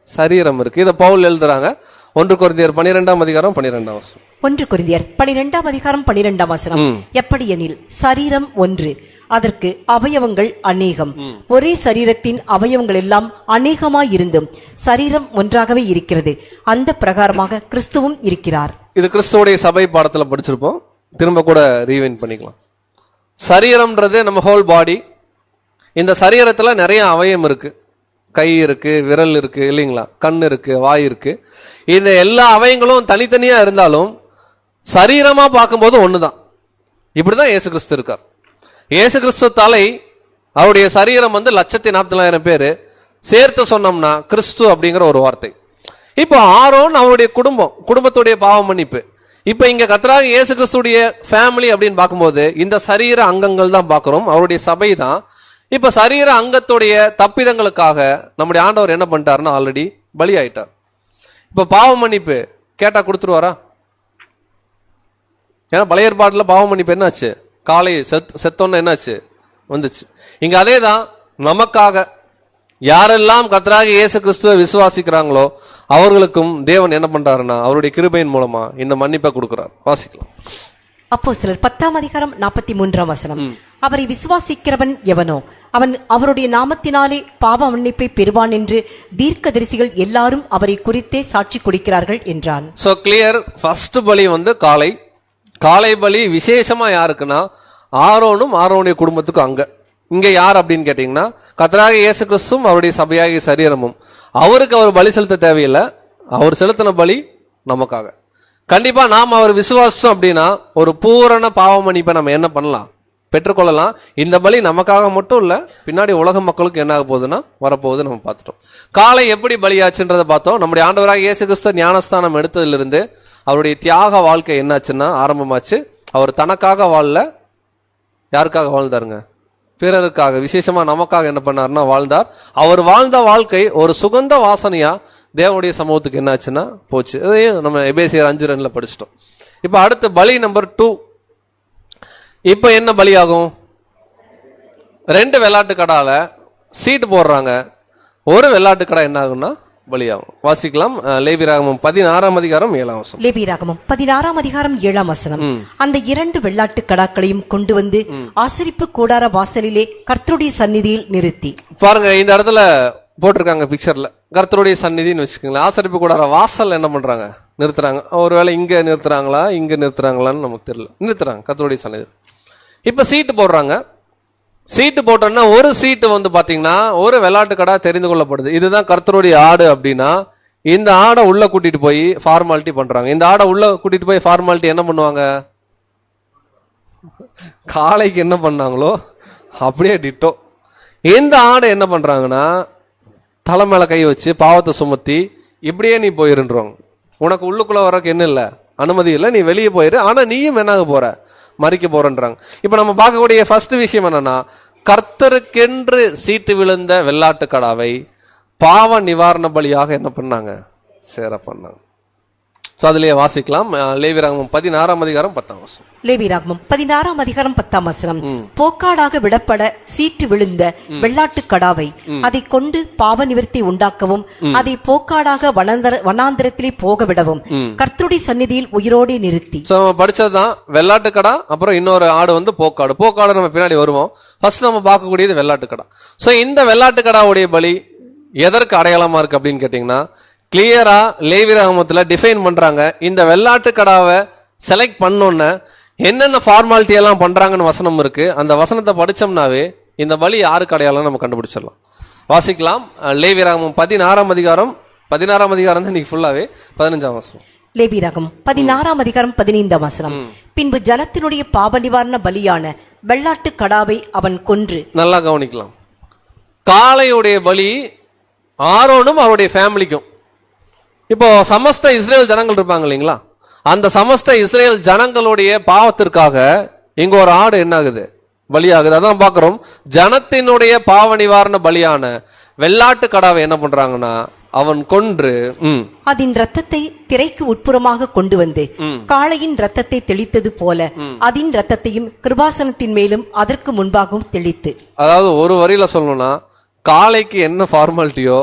Speaker 1: சரீரம் இருக்கு. இத பவுல் எழுதுறாங்க 1 கொரிந்தியர் 12 அதிகாரம் 12 வசனம்.
Speaker 2: 1 கொரிந்தியர் 12 அதிகாரம் 12 வசனம். எப்படியெனில் சரீரம் ஒன்று, அதற்கு அவயவங்கள் அநேகம், ஒரே சரீரத்தின் அவயவங்கள் எல்லாம் அநேகமாயிருந்தும் சரீரம் ஒன்றாகவே இருக்கிறது. அந்த பிரகாரமாக கிறிஸ்துவும் இருக்கிறார்.
Speaker 1: இது கிறிஸ்துவோடைய சபை பாடத்துல படிச்சிருப்போம், திரும்ப கூட ரீவைண்ட் பண்ணிக்கலாம். சரீரம்ன்றது நம்ம ஹோல் பாடி. இந்த சரீரத்துல நிறைய அவயம் இருக்கு. கை இருக்கு, விரல் இருக்கு இல்லைங்களா, கண் இருக்கு, வாய் இருக்கு. இந்த எல்லா அவயங்களும் தனித்தனியா இருந்தாலும் சரீரமா பார்க்கும்போது ஒண்ணுதான். இப்படிதான் இயேசு கிறிஸ்து இருக்கார். இயேசு கிறிஸ்து தலை, அவருடைய சரீரம் 1,40,000 பேரு சேர்த்து சொன்னோம்னா கிறிஸ்து அப்படிங்கிற ஒரு வார்த்தை. இப்போ ஆரோன் அவருடைய குடும்பத்துடைய பாவ மன்னிப்பு. இப்ப இங்க கர்த்தராகிய இயேசு கிறிஸ்துடைய ஃபேமிலி அப்படின்னு பார்க்கும்போது இந்த சரீர அங்கங்கள் தான் பார்க்கிறோம், அவருடைய சபை தான். இப்ப சரீர அங்கத்துடைய தப்பிதங்களுக்காக நம்முடைய ஆண்டவர் என்ன பண்ணிட்டாருன்னா ஆல்ரெடி பலி ஆயிட்டார். இப்ப பாவ மன்னிப்பு கேட்டா கொடுத்துருவாரா? ஏன்னா பழைய ஏற்பாட்டுல பாவ மன்னிப்பு என்னாச்சு, காலை செத்தோன்னு என்னாச்சு வந்துச்சு. இங்க அதே தான், நமக்காக யாரெல்லாம் கர்த்தராகிய இயேசு கிறிஸ்துவை விசுவாசிக்கிறாங்களோ அவர்களுக்கும் தேவன் என்ன பண்றாருன்னா அவருடைய கிருபையின் மூலமா இந்த மன்னிப்பை கொடுக்கிறார். வாசிக்கலாம்.
Speaker 2: அப்போஸ்தலர் 10 அதிகாரம் 43 வசனம். அவரை விசுவாசிக்கிறவன் எவனோ அவன் அவருடைய நாமத்தினாலே பாவ மன்னிப்பை பெறுவான் என்று தீர்க்கதரிசிகள் எல்லாரும் அவரை குறித்தே சாட்சி கொடுக்கிறார்கள் என்றான்.
Speaker 1: So clear. ஃபர்ஸ்ட் பலி காலை பலி விசேஷமா யாருக்குன்னா ஆரோனும் ஆரோனுடைய குடும்பத்துக்கும். இங்க யார் அப்படின்னு கேட்டீங்கன்னா கர்த்தராகிய இயேசு கிறிஸ்துவும் அவருடைய சபையாகிய சரீரமும். அவருக்கு அவர் பலி செலுத்த தேவையில்லை, அவர் செலுத்தின பலி நமக்காக. கண்டிப்பா நாம் அவர் விசுவாசம் அப்படின்னா ஒரு பூரண பாவ மன்னிப்பை நம்ம என்ன பண்ணலாம், பெற்றுக்கொள்ளலாம். இந்த பலி நமக்காக மட்டும் இல்ல, பின்னாடி உலக மக்களுக்கு என்ன ஆக போகுதுன்னா வரப்போகுது. நம்ம பார்த்துட்டோம் காலை எப்படி பலியாச்சுன்றதை பார்த்தோம். நம்முடைய ஆண்டவராக இயேசு கிறிஸ்து ஞானஸ்தானம் எடுத்ததிலிருந்து அவருடைய தியாக வாழ்க்கை என்னாச்சுன்னா ஆரம்பமாச்சு. அவர் தனக்காக வாழல, யாருக்காக வாழ்ந்தாருங்க, பிறருக்காக, விசேஷமா நமக்காக என்ன பண்ணாருன்னா வாழ்ந்தார். அவர் வாழ்ந்த வாழ்க்கை ஒரு சுகந்த வாசனையா தேவனுடைய சமூகத்துக்கு என்னாச்சுன்னா போச்சு. அதையும் நம்ம எபேசியர் 5:2 படிச்சிட்டோம். இப்ப அடுத்து பலி நம்பர் 2. இப்ப என்ன பலியாகும்? 2 வெள்ளாட்டு கடால சீட்டு போடுறாங்க, ஒரு வெள்ளாட்டு கடை என்ன ஆகும்னா பலியாகும். வாசிக்கலாம். லேவியராகமம் 16 அதிகாரம் 7 வசனம்.
Speaker 2: லேவியராகமம் 16 அதிகாரம் 7 வசனம். அந்த 2 வெள்ளாட்டு கடாக்களையும் கொண்டு வந்து ஆசரிப்பு கூடார வாசலிலே கர்த்தருடைய சந்நிதியில் நிறுத்தி. பாருங்க,
Speaker 1: இந்த இடத்துல போட்டிருக்காங்க பிக்சர்ல, கர்த்தருடைய சந்நிதின்னு வச்சுக்கோங்களேன். ஆசரிப்பு கூடார வாசல் என்ன பண்றாங்க, நிறுத்துறாங்க. ஒருவேளை இங்க நிறுத்துறாங்களா இங்க நிறுத்துறாங்களான்னு நமக்கு தெரியல, நிறுத்துறாங்க கர்த்தருடைய சந்நிதி. இப்ப சீட்டு போடுறாங்க. சீட்டு போட்டோம்னா ஒரு சீட்டு பாத்தீங்கன்னா ஒரு வெள்ளாட்டு கடா தெரிந்து கொள்ளப்படுது. இதுதான் கர்த்தருடைய ஆடு அப்படின்னா இந்த ஆடை உள்ள கூட்டிட்டு போய் ஃபார்மாலிட்டி பண்றாங்க. இந்த ஆடை உள்ள கூட்டிட்டு போய் ஃபார்மாலிட்டி என்ன பண்ணுவாங்க? காளைக்கு என்ன பண்ணாங்களோ அப்படியே டிட்டோ. இந்த ஆடை என்ன பண்றாங்கன்னா தலை மேல கை வச்சு பாவத்தை சுமத்தி இப்படியே நீ போயிருன்றோம். உனக்கு உள்ளுக்குள்ள வரக்கு என்ன இல்லை, அனுமதி இல்லை, நீ வெளியே போயிரு. ஆனா நீயும் என்னாக போற, மறிக்க போறன்றாங்க. இப்ப நம்ம பார்க்கக்கூடிய ஃபர்ஸ்ட் விஷயம் என்னன்னா, கர்த்தருக்கென்று சீட்டு விழுந்த வெள்ளாட்டு கடாவை பாவ நிவாரண பலியாக என்ன பண்ணாங்க? சேர பண்ணாங்க. அதுலயே வாசிக்கலாம். லேவியராகமம் 16ஆம் அதிகாரம் 10ஆம் வசனம்.
Speaker 2: லேவியராகமம் 16ஆம் அதிகாரம் 10ஆம் வசனம். போக்காடாக விடப்பட சீட்டு விழுந்த வெள்ளாட்டு கடாவை அதை கொண்டு பாவ நிவர்த்தி உண்டாக்கவும் அதை போக்காடாக வனாந்திரத்திலே போக விடவும் கர்த்தருடைய சந்நிதியில் உயிரோடு நிறுத்தி.
Speaker 1: நம்ம படிச்சதுதான் வெள்ளாட்டு கடா. அப்புறம் இன்னொரு ஆடு போக்காடு. போக்காடு நம்ம பின்னாடி வருவோம். ஃபர்ஸ்ட் நம்ம பார்க்கக்கூடியது வெள்ளாட்டு கடா. சோ இந்த வெள்ளாட்டு கடாவுடைய பலி எதற்கு அடையாளமா இருக்கு அப்படின்னு கேட்டீங்கன்னா, கிளியரா லேவியராகமத்துல டிஃபைன் பண்றாங்க. இந்த வெள்ளாட்டு கடாவை செலக்ட் பண்ணோன்னு என்னென்ன ஃபார்மாலிட்டி எல்லாம் பண்றாங்கன்னு வசனம் இருக்கு. அந்த வசனத்தை படிச்சோம்னாவே இந்த பலி யாருக்கு அடையாளம் நம்ம கண்டுபிடிச்சிடலாம். வாசிக்கலாம். லேவியராகமம் 16ஆம் அதிகாரம் தான் இன்னைக்கு ஃபுல்லாவே 15ஆம் வசனம்.
Speaker 2: லேவியராகமம் 16ஆம் அதிகாரம் 15ஆம் வசனம். பின்பு ஜனத்தினுடைய பாவ நிவாரண பலியான வெள்ளாட்டு கடாவை அவன் கொன்று.
Speaker 1: நல்லா கவனிக்கலாம். காளையுடைய பலி ஆரோனும் அவருடைய ஃபேமிலிக்கும். இப்போ சமஸ்த இஸ்ரேல் ஜனங்கள் இருப்பாங்க இல்லைங்களா, அந்த சமஸ்த இஸ்ரேல் ஜனங்களுடைய பாவத்திற்காக இங்க ஒரு ஆடு என்ன ஆகுது? பலியாகுது. அதான் பாக்குறோம். ஜனத்தினுடைய பாவ நிவாரண பலியான வெள்ளாட்டு கடாவை என்ன பண்றாங்கன்னா அவன் கொன்று
Speaker 2: அதன் ரத்தத்தை திரைக்கு உட்புறமாக கொண்டு வந்து காளையின் ரத்தத்தை தெளித்தது போல அதன் ரத்தத்தையும் கிருபாசனத்தின் மேலும் அதற்கு முன்பாகவும் தெளித்து. அதாவது
Speaker 1: ஒரு வரியில சொல்லணும்னா, காளைக்கு என்ன ஃபார்மாலிட்டியோ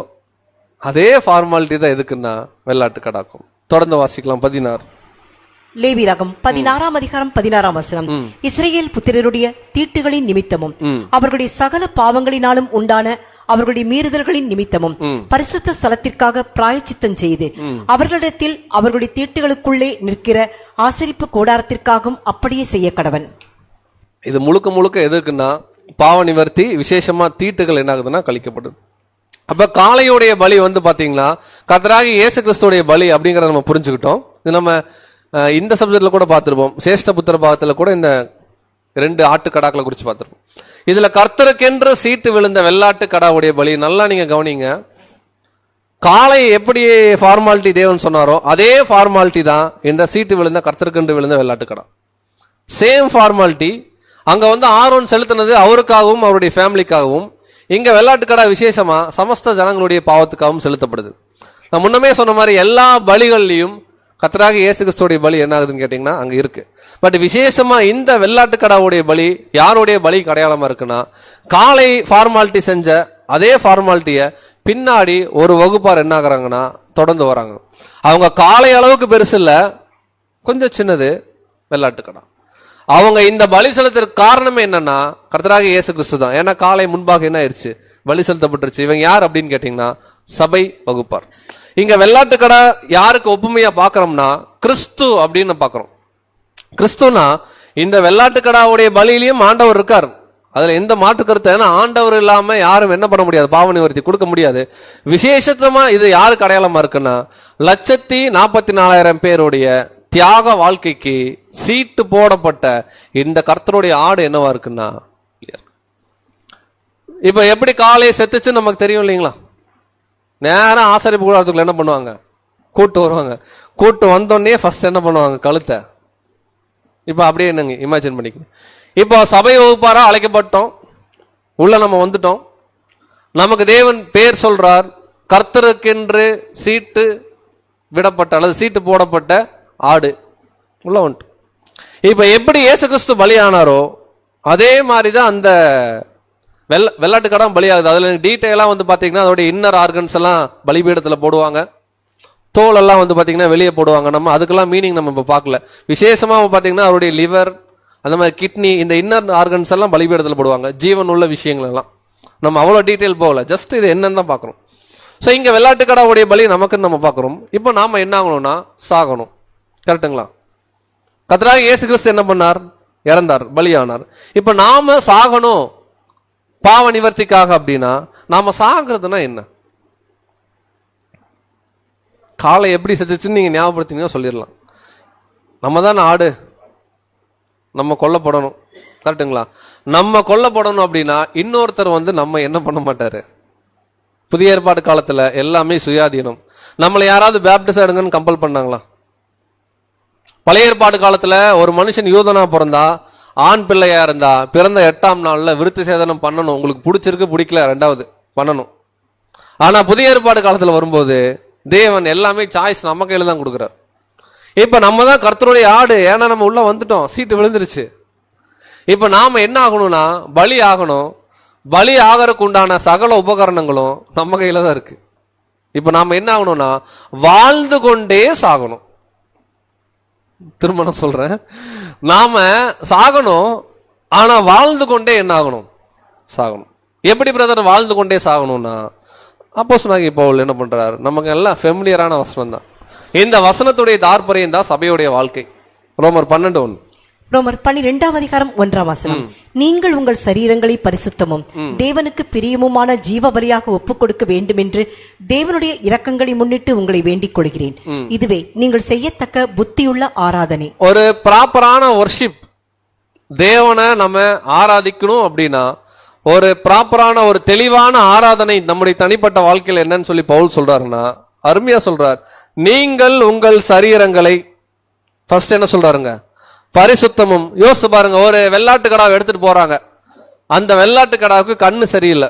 Speaker 1: அதே ஃபார்மாலிட்டி தான் எதுக்குன்னா வெள்ளாட்டு கடாக்கும். தொடர்ந்து வாசிக்கலாம். 16.
Speaker 2: லேவியராகமம் 16ஆம் அதிகாரம் 16ஆம் வசனம். இஸ்ரவேல் புத்திரருடைய தீட்டுகளின் நிமித்தமும் அவர்களுடைய சகல பாவங்களினாலும் உண்டான அவர்களுடைய மீறுதல்களின் நிமித்தமும் பரிசுத்த ஸ்தலத்திற்காக பிராயச்சித்தம் செய்து அவர்களிடத்தில் அவர்களுடைய தீட்டுகளுக்குள்ளே நிற்கிற ஆசரிப்பு கூடாரத்திற்காகவும் அப்படியே செய்ய கடவன்.
Speaker 1: இது முழுக்க எதுக்குன்னா பாவ நிவர்த்தி, விசேஷமா தீட்டுகள் என்ன ஆகுதுன்னா கழிக்கப்படுது. அப்ப காளையுடைய பலி பாத்தீங்கன்னா கர்த்தராகிய இயேசு கிறிஸ்துடைய பலி அப்படிங்கறத நம்ம புரிஞ்சுக்கிட்டோம். இது நம்ம இந்த சப்ஜெக்ட்ல கூட பார்த்திருப்போம். சேஷ்ட புத்திர பாகத்துல கூட இந்த 2 ஆட்டுக்கடாக்களை குறிச்சு பார்த்திருப்போம். இதுல கர்த்தருக்கென்று சீட்டு விழுந்த வெள்ளாட்டு கடாவுடைய பலி நல்லா நீங்க கவனிங்க. காளை எப்படி ஃபார்மாலிட்டி தேவன் சொன்னாரோ அதே ஃபார்மாலிட்டி தான் இந்த சீட்டு விழுந்த கர்த்தருக்கென்று விழுந்த வெள்ளாட்டு கடா. Same formality. அங்க ஆரோன் செலுத்தினது அவருக்காகவும் அவருடைய ஃபேமிலிக்காகவும், இங்க வெள்ளாட்டு கடா விசேஷமா சமஸ்த ஜனங்களுடைய பாவத்துக்காகவும் செலுத்தப்படுது. நான் முன்னமே சொன்ன மாதிரி எல்லா பலிகள்லயும் கர்த்தராகிய இயேசு கிறிஸ்துவோட பலி என்ன ஆகுதுன்னு கேட்டீங்கன்னா அங்க இருக்கு. பட் விசேஷமா இந்த வெள்ளாட்டு கடாவுடைய பலி யாருடைய பலி அடையாளமா இருக்குன்னா, காளை ஃபார்மாலிட்டி செஞ்ச அதே ஃபார்மாலிட்டிய பின்னாடி ஒரு வகுப்பார் என்ன ஆகுறாங்கன்னா தொடர்ந்து வராங்க. அவங்க காளை அளவுக்கு பெருசு இல்ல, கொஞ்சம் சின்னது வெள்ளாட்டு கடா. அவங்க இந்த பலி செலுத்துறதுக்கு காரணமே என்னன்னா கர்த்தராகிய இயேசு கிறிஸ்து தான். ஏன்னா காளை முன்பாக என்ன ஆயிடுச்சு? பலி செலுத்தப்பட்டுருச்சு. இவங்க யார் அப்படின்னு கேட்டீங்கன்னா சபை வகுப்பார். இங்க வெள்ளாட்டு கடை யாருக்கு ஒப்புமையா பாக்குறோம்னா கிறிஸ்து அப்படின்னு பாக்குறோம். கிறிஸ்துனா இந்த வெள்ளாட்டு கடாவுடைய பலியிலையும் ஆண்டவர் இருக்கார். அதுல எந்த மாற்று கருத்து. ஏன்னா ஆண்டவர் இல்லாம யாரும் என்ன பண்ண முடியாது, பாவ நிவர்த்தி கொடுக்க முடியாது. விசேஷமா இது யாருக்கு அடையாளமா இருக்குன்னா 1,44,000 பேருடைய தியாக வாழ்க்கைக்கு சீட்டு போடப்பட்ட இந்த கர்த்தருடைய ஆடு என்னவா இருக்குன்னா, இப்ப எப்படி காளையை செத்துச்சு நமக்கு தெரியும் இல்லைங்களா? நேரம் ஆசரிப்பு கூடாரத்துக்குள்ள என்ன பண்ணுவாங்க? கூட்டு வருவாங்க. கூட்டு வந்தோடனே ஃபர்ஸ்ட் என்ன பண்ணுவாங்க? கழுத்தை. இப்ப அப்படியே என்னங்க இமேஜின் பண்ணிக்க. இப்போ சபை வகுப்பாரா அழைக்கப்பட்டோம், உள்ள நம்ம வந்துட்டோம். நமக்கு தேவன் பேர் சொல்றார், கர்த்தருக்கென்று சீட்டு விடப்பட்ட அல்லது சீட்டு போடப்பட்ட ஆடு உள்ள வந்துட்டு. இப்ப எப்படி இயேசு கிறிஸ்து பலியானாரோ அதே மாதிரிதான் அந்த வெள்ளாட்டு கடா பலியாகுது. அதுல டீட்டெயிலா பாத்தீங்கன்னா அதோடைய இன்னர் ஆர்கன்ஸ் எல்லாம் பலிபீடத்துல போடுவாங்க. தோல் எல்லாம் பாத்தீங்கன்னா வெளியே போடுவாங்க. நம்ம அதுக்கெல்லாம் மீனிங் நம்ம இப்ப பார்க்கல. விசேஷமா பாத்தீங்கன்னா அவருடைய லிவர், அந்த மாதிரி கிட்னி, இந்த இன்னர் ஆர்கன்ஸ் எல்லாம் பலிபீடத்துல போடுவாங்க. ஜீவன் உள்ள விஷயங்கள் எல்லாம் நம்ம அவ்வளவு டீட்டெயில் போகல, ஜஸ்ட் இது என்னன்னு தான் பாக்குறோம். சோ இங்க வெள்ளாட்டு கடாவுடைய பலி நமக்குன்னு நம்ம பாக்குறோம். இப்போ நாம என்ன ஆகணும்னா சாகணும். கரெக்டுங்களா? கர்த்தராகிய இயேசு கிறிஸ்து என்ன பண்ணார்? இறந்தார், பலியானார். இப்ப நாம சாகணும் பாவ நிவர்த்திக்காக. அப்படின்னா நாம சாகிறதுனா என்ன? காளை எப்படி செத்துச்சுன்னு நீங்க ஞாபகப்படுத்தினீங்கன்னா சொல்லிடலாம். நம்ம தான் ஆடு, நம்ம கொல்லப்படணும். கரெக்டுங்களா? நம்ம கொல்லப்படணும் அப்படின்னா இன்னொருத்தர் வந்து நம்ம என்ன பண்ண மாட்டாரு. புதிய ஏற்பாடு காலத்துல எல்லாமே சுயாதீனம். நம்மளை யாராவது பேப்டிஸ்ட் எடுங்கன்னு கம்பல் பண்ணாங்களா? பழைய ஏற்பாடு காலத்துல ஒரு மனுஷன் யூதனா பிறந்தா, ஆண் பிள்ளையா இருந்தா பிறந்த 8ஆம் நாள்ல விருத்தி சேதனம் பண்ணணும். உங்களுக்கு பிடிச்சிருக்கு பிடிக்கல ரெண்டாவது பண்ணணும். ஆனா புதிய ஏற்பாடு காலத்துல வரும்போது தேவன் எல்லாமே சாய்ஸ் நம்ம கையில தான் கொடுக்குறார். இப்ப நம்ம தான் கர்த்தருடைய ஆடு. ஏன்னா நம்ம உள்ள வந்துட்டோம், சீட்டு விழுந்துருச்சு. இப்ப நாம என்ன ஆகணும்னா பலி ஆகணும். பலி ஆகிறதுக்கு உண்டான சகல உபகரணங்களும் நம்ம கையில தான் இருக்கு. இப்ப நாம என்ன ஆகணும்னா வாழ்ந்து கொண்டே சாகணும். திரும்ப நான் சொல்றேன், நாம சாகணும், ஆனா வாழ்ந்து கொண்டே என்ன ஆகணும்? சாகணும். எப்படி பிரதர் வாழ்ந்து கொண்டே சாகணும்னா, அப்போஸ்தலனாகிய பவுல் என்ன பண்றாரு? நமக்கு எல்லாம் ஃபெமிலியரான வசனம் தான். இந்த வசனத்துடைய தாற்பயம் தான் சபையுடைய வாழ்க்கை. ரோமர் 12:1.
Speaker 2: ரோமர் 12:1 நீங்கள் உங்கள் சரீரங்களை பரிசுத்தமும் தேவனுக்கு பிரியமுமான ஜீவ பலியாக ஒப்புக் கொடுக்க வேண்டும் என்று தேவனுடைய இரக்கங்களை முன்னிட்டு உங்களை வேண்டிக் கொள்கிறேன். இதுவே நீங்கள் செய்யத்தக்க புத்தியுள்ள ஆராதனை.
Speaker 1: ஒரு ப்ராப்பரான வர்ஷிப், தேவனை நம்ம ஆராதிக்கணும் அப்படின்னா ஒரு ப்ராப்பரான ஒரு தெளிவான ஆராதனை நம்முடைய தனிப்பட்ட வாழ்க்கையில் என்னன்னு சொல்லி பவுல் சொல்றாருன்னா அருமையா சொல்றார். நீங்கள் உங்கள் சரீரங்களை ஃபர்ஸ்ட் என்ன சொல்றாருங்க? பரிசுத்தமும். யோசிச்சு பாருங்க, ஒரு வெள்ளாட்டு கடாவை எடுத்துட்டு போறாங்க. அந்த வெள்ளாட்டு கடாவுக்கு கண்ணு சரியில்லை,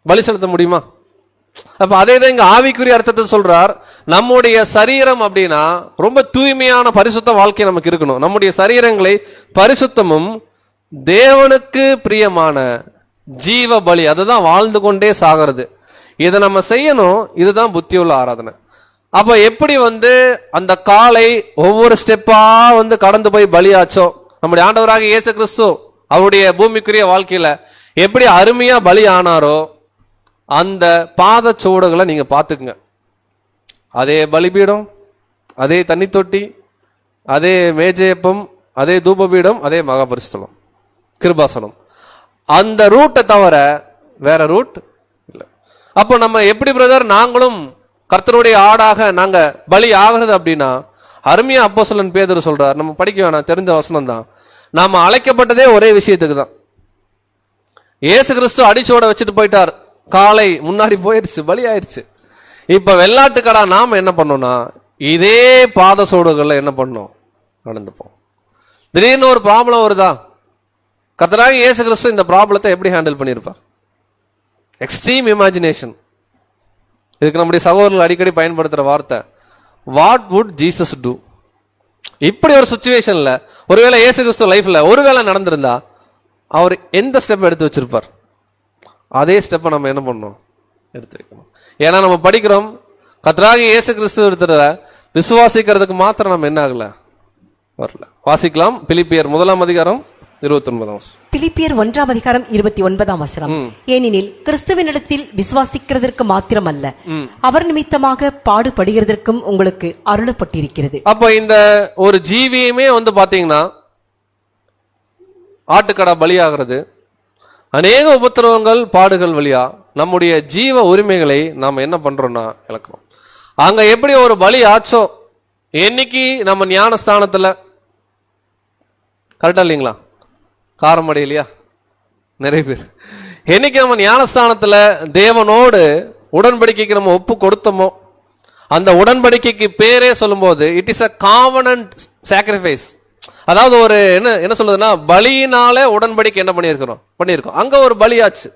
Speaker 1: பலி செலுத்த முடியுமா? அப்ப அதே தான் இங்க ஆவிக்குரிய அர்த்தத்தை சொல்றார். நம்முடைய சரீரம் அப்படின்னா ரொம்ப தூய்மையான பரிசுத்த வாழ்க்கை நமக்கு இருக்கணும். நம்முடைய சரீரங்களை பரிசுத்தமும் தேவனுக்கு பிரியமான ஜீவ பலி, அதுதான் வாழ்ந்து கொண்டே சாகிறது. இதை நம்ம செய்யணும். இதுதான் புத்தியுள்ள ஆராதனை. அப்ப எப்படி வந்து அந்த காலை ஒவ்வொரு ஸ்டெப்பா வந்து கடந்து போய் பலியாச்சோ, நம்முடைய ஆண்டவராக இயேசு கிறிஸ்து அவருடைய பூமிக்குரிய வாழ்க்கையில எப்படி அருமையா பலி ஆனாரோ அந்த பாத சுவடுகளை நீங்க பாத்துக்குங்க. அதே பலிபீடம், அதே தண்ணி தொட்டி, அதே மேஜையப்பம், அதே தூபபீடம், அதே மகாபரிசுத்தலம், கிருபாசனம், அந்த ரூட்டை தவிர வேற ரூட் இல்லை. அப்போ நம்ம எப்படி பிரதர் நாங்களும் கர்த்தருடைய ஆடாக நாங்க பலி ஆகிறது அப்படின்னா அருமையா அப்போஸ்தலன் பேதுரு சொல்றார். நம்ம படிக்க வேணாம், தெரிஞ்ச வசனம் தான். நாம அழைக்கப்பட்டதே ஒரே விஷயத்துக்கு தான். இயேசு கிறிஸ்து அடிச்சோட வச்சுட்டு போயிட்டார், காலை முன்னாடி போயிடுச்சு, பலி ஆயிடுச்சு. இப்ப வெள்ளாட்டுக்கடா நாம என்ன பண்ணோம்னா இதே பாத சோடுகள்ல என்ன பண்ணோம்? நடந்துப்போம். திடீர்னு ஒரு ப்ராப்ளம் வருதா, கர்த்தராகிய இயேசு கிறிஸ்து இந்த ப்ராப்ளத்தை எப்படி ஹேண்டில் பண்ணியிருப்பார்? Extreme imagination. இதுக்கு நம்முடைய சகோதரர்கள் அடிக்கடி பயன்படுத்துற வார்த்தை வாட் வுட் ஜீசஸ் டூ. இப்படி ஒரு சுச்சுவேஷன்ல ஒருவேளை இயேசு கிறிஸ்து லைஃப்ல ஒருவேளை நடந்திருந்தா அவர் எந்த ஸ்டெப் எடுத்து வச்சிருப்பார்? அதே ஸ்டெப்பை நம்ம என்ன பண்ணணும்? எடுத்து வைக்கணும். ஏன்னா நம்ம படிக்கிறோம், கர்த்தராகிய இயேசு கிறிஸ்து இடத்துல விசுவாசிக்கிறதுக்கு மாத்திரம் நம்ம என்ன ஆகல, வரல. வாசிக்கலாம். பிலிப்பியர் 1:29.
Speaker 2: பிலிப்பியர் 1:29. ஏனெனில் கிறிஸ்துவனிடத்தில் விசுவாசிக்கிறதற்கு மாத்திரமல்ல, அவர் நிமித்தமாக பாடுபடுகிறதற்கும் உங்களுக்கு அருளப்பட்டிருக்கிறது.
Speaker 1: அப்ப இந்த ஒரு ஜீவியமே வந்து பாத்தீங்கன்னா ஆட்டுக்கடா பலியாகிறது, அநேக உபத்திரவங்கள் பாடுகள் வழியா நம்முடைய ஜீவ உரிமைகளை நாம் என்ன பண்றோம்னா இழக்கிறோம். அங்க எப்படி ஒரு பலி ஆச்சோ, என்னைக்கு நம்ம ஞானஸ்தானத்துல, கரெக்டா இல்லைங்களா? காரமடை இல்லையா நிறைய பேர், என்னைக்கு நம்ம ஞானஸ்தானத்துல தேவனோடு உடன்படிக்கைக்கு நம்ம ஒப்பு கொடுத்தோமோ, அந்த உடன்படிக்கைக்கு பேரே சொல்லும்போது it is a covenant sacrifice. அதாவது ஒரு என்ன சொல்றதுன்னா பலியினாலே உடன்படிக்கை என்ன பண்ணியிருக்கோம். அங்க ஒரு பலியாச்சு,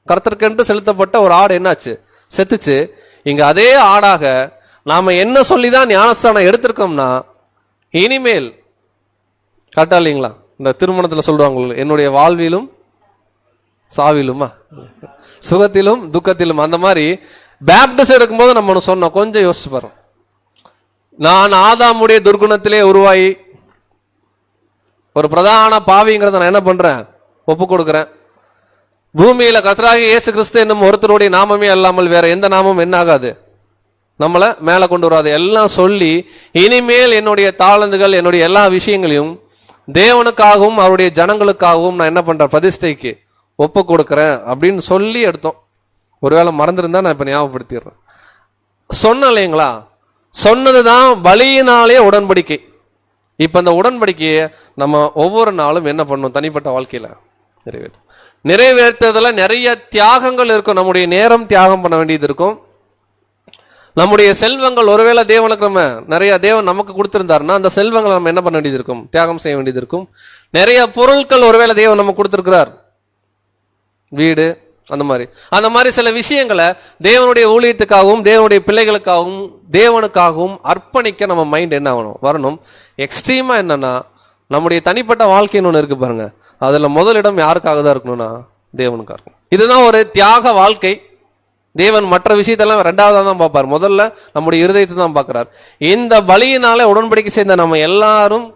Speaker 1: கர்த்தருக்கென்று செலுத்தப்பட்ட ஒரு ஆடு என்னாச்சு? செத்துச்சு. இங்க அதே ஆடாக நாம என்ன சொல்லிதான் ஞானஸ்தானம் எடுத்திருக்கோம்னா இனிமேல், கரெக்டா இல்லைங்களா? இந்த திருமணத்துல சொல்றாங்க, என்னுடைய வாழ்விலும் சாவிலுமா சுகத்திலும் துக்கத்திலும். அந்த மாதிரி பேப்டிஸ்ட் எடுக்கும்போது நம்ம சொன்னோம், கொஞ்சம் யோசிச்சு பாரு. நான் ஆதாமுடைய துர்குணத்திலே உருவாகி ஒரு பிரதான பாவிங்கிறத நான் என்ன பண்றேன்? ஒப்பு கொடுக்கிறேன். பூமியில கர்த்தராகிய இயேசு கிறிஸ்து என்னும் ஒருத்தருடைய நாமமே அல்லாமல் வேற எந்த நாமமும் என்ன ஆகாது, நம்மளை மேல கொண்டு வராது. எல்லாம் சொல்லி இனிமேல் என்னுடைய தாளந்துகள், என்னுடைய எல்லா விஷயங்களையும் தேவனுக்காகவும் அவருடைய ஜனங்களுக்காகவும் நான் என்ன பண்றேன்? பிரதிஷ்டைக்கு ஒப்பு கொடுக்கிறேன் அப்படின்னு சொல்லி எடுத்தோம். ஒருவேளை மறந்துருந்தா நான் இப்ப ஞாபகப்படுத்திடுறேன். சொன்ன இல்லைங்களா, சொன்னதுதான் பலியினாலே உடன்படிக்கை. இப்ப அந்த உடன்படிக்கையை நம்ம ஒவ்வொரு நாளும் என்ன பண்ணணும், தனிப்பட்ட வாழ்க்கையில நிறைவேற்றதுல நிறைய தியாகங்கள் இருக்கும். நம்முடைய நேரம் தியாகம் பண்ண வேண்டியது இருக்கும். நம்முடைய செல்வங்கள், ஒருவேளை தேவனுக்கு நம்ம நிறைய தேவன் நமக்கு கொடுத்திருந்தாருன்னா அந்த செல்வங்களை நம்ம என்ன பண்ண வேண்டியது இருக்கும், தியாகம் செய்ய வேண்டியது இருக்கும். நிறைய பொருட்கள் ஒருவேளை தேவன் நமக்கு கொடுத்திருக்கிறார், வீடு, அந்த மாதிரி சில விஷயங்களை தேவனுடைய ஊழியத்துக்காகவும் தேவனுடைய பிள்ளைகளுக்காகவும் தேவனுக்காகவும் அர்ப்பணிக்க நம்ம மைண்ட் என்ன ஆகணும், வரணும். எக்ஸ்ட்ரீமா என்னன்னா, நம்முடைய தனிப்பட்ட வாழ்க்கைன்னு ஒன்று இருக்கு பாருங்க, அதுல முதலிடம் யாருக்காக தான் இருக்கணும்னா தேவனுக்காக இருக்கும். இதுதான் ஒரு தியாக வாழ்க்கை. தேவன் மற்ற விஷயத்தெல்லாம் ரெண்டாவதா தான் பார்ப்பார், முதல்ல நம்முடைய இருதயத்தை தான் பார்க்கிறார். இந்த பலியினால உடன்படிக்கை செய்த நம்ம எல்லாரும்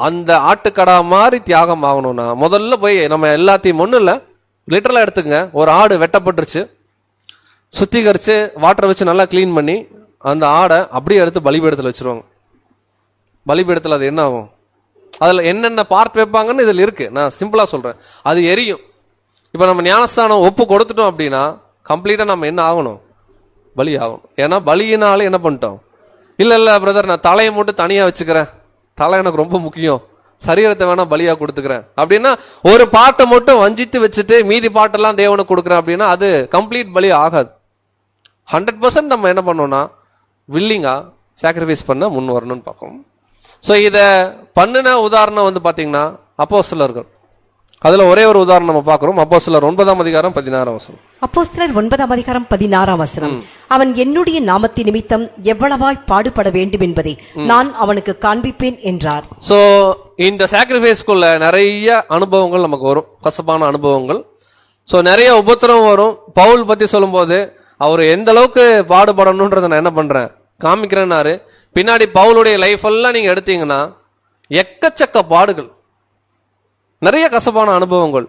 Speaker 1: அந்த ஆட்டுக்கடா மாதிரி தியாகம் ஆகணும்னா முதல்ல போய் நம்ம எல்லாத்தையும் ஒன்றும் இல்லை, லிட்டரலா எடுத்துங்க, ஒரு ஆடு வெட்டப்பட்டுருச்சு, சுத்திகரிச்சு வாட்டரை வச்சு நல்லா கிளீன் பண்ணி அந்த ஆடை அப்படியே எடுத்து பலிபீடத்தில் வச்சிருவாங்க. பலிபீடத்தில் அது என்ன ஆகும், அதில் என்னென்ன பார்ட் வைப்பாங்கன்னு இதில் இருக்கு, நான் சிம்பிளா சொல்றேன். அது எரியும். இப்போ நம்ம ஞானஸ்தானம் ஒப்பு கொடுத்துட்டோம் அப்படின்னா கம்ப்ளீட்டா நம்ம என்ன ஆகணும், பலி ஆகணும். ஏன்னா பலியினாலே என்ன பண்ணிட்டோம், இல்ல பிரதர் நான் தலையை மட்டும் தனியா வச்சுக்கிறேன், தலை எனக்கு ரொம்ப முக்கியம், சரீரத்தை வேணா பலியா கொடுத்துக்கிறேன் அப்படின்னா, ஒரு பாட்டை மட்டும் வஞ்சித்து வச்சுட்டு மீதி பாட்டெல்லாம் தேவனுக்கு கொடுக்குறேன் அப்படின்னா அது கம்ப்ளீட் பலி ஆகாது. 100% நம்ம என்ன பண்ணோம்னா வில்லிங்கா சாக்ரிஃபைஸ் பண்ண முன் வரணும்னு பார்க்கணும். ஸோ இதை பண்ணின உதாரணம் பாத்தீங்கன்னா அப்போஸ்தலர்கள். அதுல ஒரே ஒரு உதாரணம் நம்ம பார்க்கிறோம். அப்போஸ்தலர் 9:16.
Speaker 2: அப்போஸ்தலர் 9:16. அவன் என்னுடைய நாமத்தின் நிமித்தம் எவ்வளவாய் பாடுபட வேண்டும் என்பதை நான் அவனுக்கு காண்பிப்பேன் என்றார்.
Speaker 1: சோ இந்த சாக்ரிஃபைஸ்க்குள்ள நிறைய அனுபவங்கள் நமக்கு வரும், கசப்பான அனுபவங்கள். சோ நிறைய உபத்திரம் வரும். பவுல் பத்தி சொல்லும் போது அவர் எந்த அளவுக்கு பாடுபடணும்ன்றத நான் என்ன பண்றேன் காமிக்கிறேன்னாரு. பின்னாடி பவுலுடைய லைஃப் எல்லாம் நீங்க எடுத்தீங்கன்னா எக்கச்சக்க பாடுகள், நிறைய கசப்பான அனுபவங்கள்.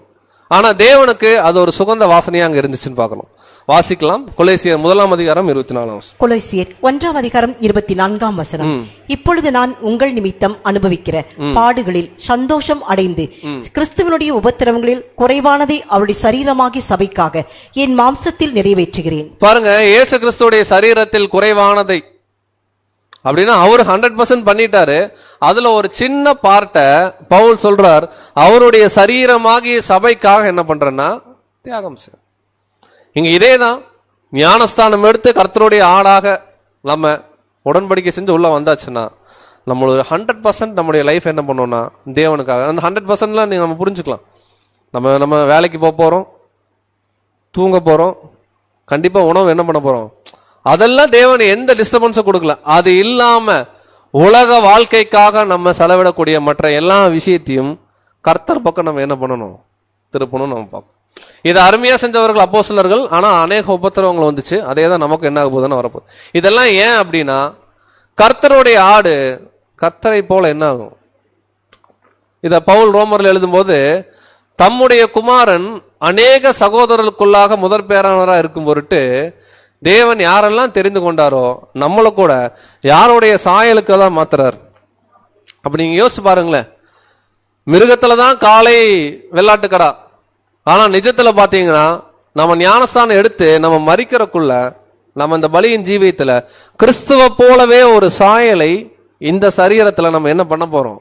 Speaker 1: ஆனா தேவனுக்கு அது ஒரு சுகந்த வாசனையா அங்க இருந்துச்சுன்னு பார்க்கணும். வாசிக்கலாம். கொலோசியர் 1:24.
Speaker 2: கொலோசியர் 1:24. இப்பொழுது நான் உங்கள் நிமித்தம் அனுபவிக்கிற பாடுகளில் சந்தோஷம் அடைந்து கிறிஸ்துவனுடைய உபத்திரவங்களில் குறைவானதை அவருடைய சரீரமாகி சபைக்காக என் மாம்சத்தில் நிறைவேற்றுகிறேன்.
Speaker 1: பாருங்க, இயேசு கிறிஸ்துடைய சரீரத்தில் குறைவானதை அப்படின்னா அவர் 100% பண்ணிட்டாரு. அதுல ஒரு சின்ன பார்ட்டை பவுல் சொல்றார், அவருடைய சரீரமாகிய சபைக்காக என்ன பண்றேன்னா தியாகம் செய்ய. இங்க இதேதான், ஞானஸ்தானம் எடுத்து கர்த்தருடைய ஆடாக நம்ம உடன்படிக்கை செஞ்சு உள்ள வந்தாச்சுன்னா நம்மளோட 100% நம்முடைய லைஃப் என்ன பண்ணோம்னா தேவனுக்காக. அந்த 100%லாம் நீங்க நம்ம புரிஞ்சுக்கலாம். நம்ம வேலைக்கு போறோம், தூங்க போறோம், கண்டிப்பா உணவு என்ன பண்ண போறோம், அதெல்லாம் தேவன் எந்த டிஸ்டர்பன்ஸும் கொடுக்கல. அது இல்லாம உலக வாழ்க்கைக்காக நம்ம செலவிடக்கூடிய மற்ற எல்லா விஷயத்தையும் கர்த்தர் பக்கம் நம்ம என்ன பண்ணணும், திருப்பணும் நம்ம பார்ப்போம். இதை அருமையா செஞ்சவர்கள் அப்போஸ்தலர்கள். ஆனா அநேக உபத்திரவங்கள் வந்துச்சு. அதே தான் நமக்கு என்ன ஆக போகுதுன்னு வரப்போகுது. இதெல்லாம் ஏன் அப்படின்னா கர்த்தருடைய ஆடு கர்த்தரை போல என்ன ஆகும். இத பவுல் ரோமர்ல எழுதும்போது தம்முடைய குமாரன் அநேக சகோதரர்களுக்குள்ளாக முதற் பேரானவராக இருக்கும் பொருட்டு தேவன் யாரெல்லாம் தெரிந்து கொண்டாரோ நம்மளை கூட யாருடைய சாயலுக்கு தான் மாத்துறார். அப்ப நீங்க யோசிச்சு பாருங்களேன், மிருகத்துலதான் காலை வெள்ளாட்டுக்கடா, ஆனா நிஜத்துல பாத்தீங்கன்னா நம்ம ஞானஸ்தானம் எடுத்து நம்ம மரிக்கிறக்குள்ள நம்ம இந்த பலியின் ஜீவியத்துல கிறிஸ்துவ போலவே ஒரு சாயலை இந்த சரீரத்துல நம்ம என்ன பண்ண போறோம்,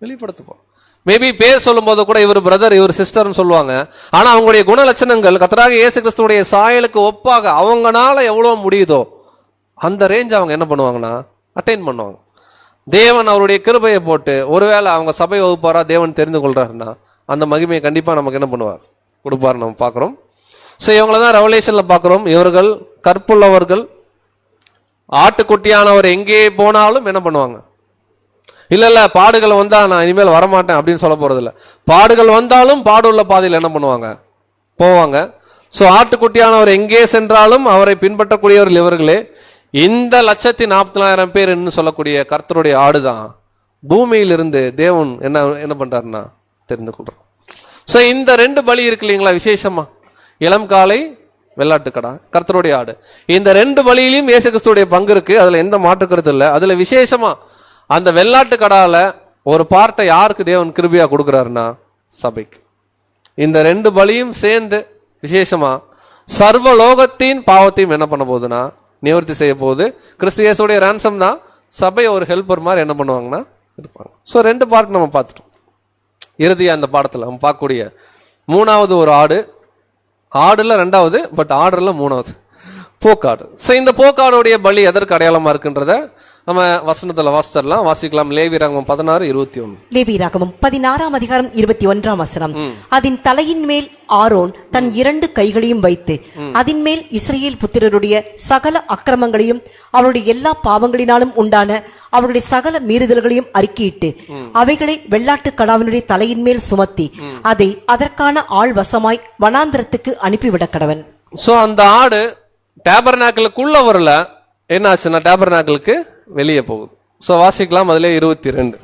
Speaker 1: வெளிப்படுத்த போறோம். மேபி பேர் சொல்லும் போது கூட இவர் பிரதர் இவர் சிஸ்டர்னு சொல்லுவாங்க. ஆனா அவங்களுடைய குணலட்சணங்கள் கர்த்தராகிய இயேசு கிறிஸ்துவுடைய சாயலுக்கு ஒப்பாக அவங்கனால எவ்வளவு முடியுதோ அந்த ரேஞ்ச் அவங்க என்ன பண்ணுவாங்கன்னா அட்டைன் பண்ணுவாங்க. தேவன் அவருடைய கிருபையை போட்டு ஒருவேளை அவங்க சபை வகுப்பாரா தேவன் தெரிந்து கொள்றாருன்னா அந்த மகிமையை கண்டிப்பா நமக்கு என்ன பண்ணுவார், கொடுப்பாரு. நம்ம பாக்குறோம். சோ இவங்களதான் ரெவலேஷன்ல பாக்குறோம். இவர்கள் கற்புள்ளவர்கள், ஆட்டுக்குட்டியானவர் எங்கே போனாலும் என்ன பண்ணுவாங்க, இல்ல பாடுகள் வந்தா நான் இனிமேல் வரமாட்டேன் அப்படின்னு சொல்ல போறது இல்ல. பாடுகள் வந்தாலும் பாடுள்ள பாதையில் என்ன பண்ணுவாங்க, போவாங்க. சோ ஆட்டுக்குட்டியானவர் எங்கே சென்றாலும் அவரை பின்பற்றக்கூடியவர்கள் இவர்களே. இந்த 1,40,000 பேர் என்று சொல்லக்கூடிய கர்த்தருடைய ஆடுதான் பூமியிலிருந்து தேவன் என்ன பண்றாருன்னா தெரிந்து கொள்றார். சோ இந்த 2 பலி இருக்கு இல்லைங்களா, விசேஷமா இளம் காலை வெள்ளாட்டுக்கடா கர்த்தருடைய ஆடு. இந்த 2 பலியிலும் இயேசு கிறிஸ்துவுடைய பங்கு இருக்கு, அதுல எந்த மாற்று கருத்து இல்லை. அதுல விசேஷமா அந்த வெள்ளாட்டு கடால ஒரு பார்ட்டை யாருக்கு தேவன் கிருபையா கொடுக்கிறாருன்னா சபைக்கு. இந்த 2 பலியும் சேர்ந்து விசேஷமா சர்வலோகத்தின் பாவத்தையும் என்ன பண்ண போகுதுன்னா நிவர்த்தி செய்ய போகுது. கிறிஸ்து இயேசுடைய ransom தான் சபை ஒரு ஹெல்ப்பர் மாதிரி என்ன பண்ணுவாங்கன்னா இருப்பாங்க. ஸோ 2 பார்ட் நம்ம பார்த்துட்டோம். இறுதியா அந்த பாடத்துல நம்ம பார்க்கக்கூடிய 3வது ஒரு ஆடுல 2வது, பட் ஆர்டர்ல 3வது போக்காடு. ஸோ இந்த போக்காடுடைய பலி எதற்கு அடையாளமா இருக்குன்றத நம்ம வசனத்துல வாசிக்கலாம். லேவியராகமம் 16:21.
Speaker 2: லேவியராகமம் 16ஆம் அதிகாரம் 21ஆம் வசனம். அதன் தலையின் மேல் ஆரோன் தன் 2 கைகளையும் வைத்து அதன் மேல் இஸ்ரவேல் புத்திரருடைய சகல அக்கிரமங்களையும் அவருடைய எல்லா பாவங்களினாலும் உண்டான அவருடைய சகல மீறுதல்களையும் அறிக்கையிட்டு அவைகளை வெள்ளாட்டு கடாவினுடைய தலையின் மேல் சுமத்தி அதை அதற்கான ஆள் வசமாய் வனாந்திரத்துக்கு அனுப்பிவிட கடவன்.
Speaker 1: சோ அந்த ஆடு டேபர்நாக்கிலுக்குள்ள வரல, என்ன ஆச்சுன்னா டேபர்நாக்கிலுக்கு வெளியே போகுது. சோ வாசிக்கலாம் அதுல 22.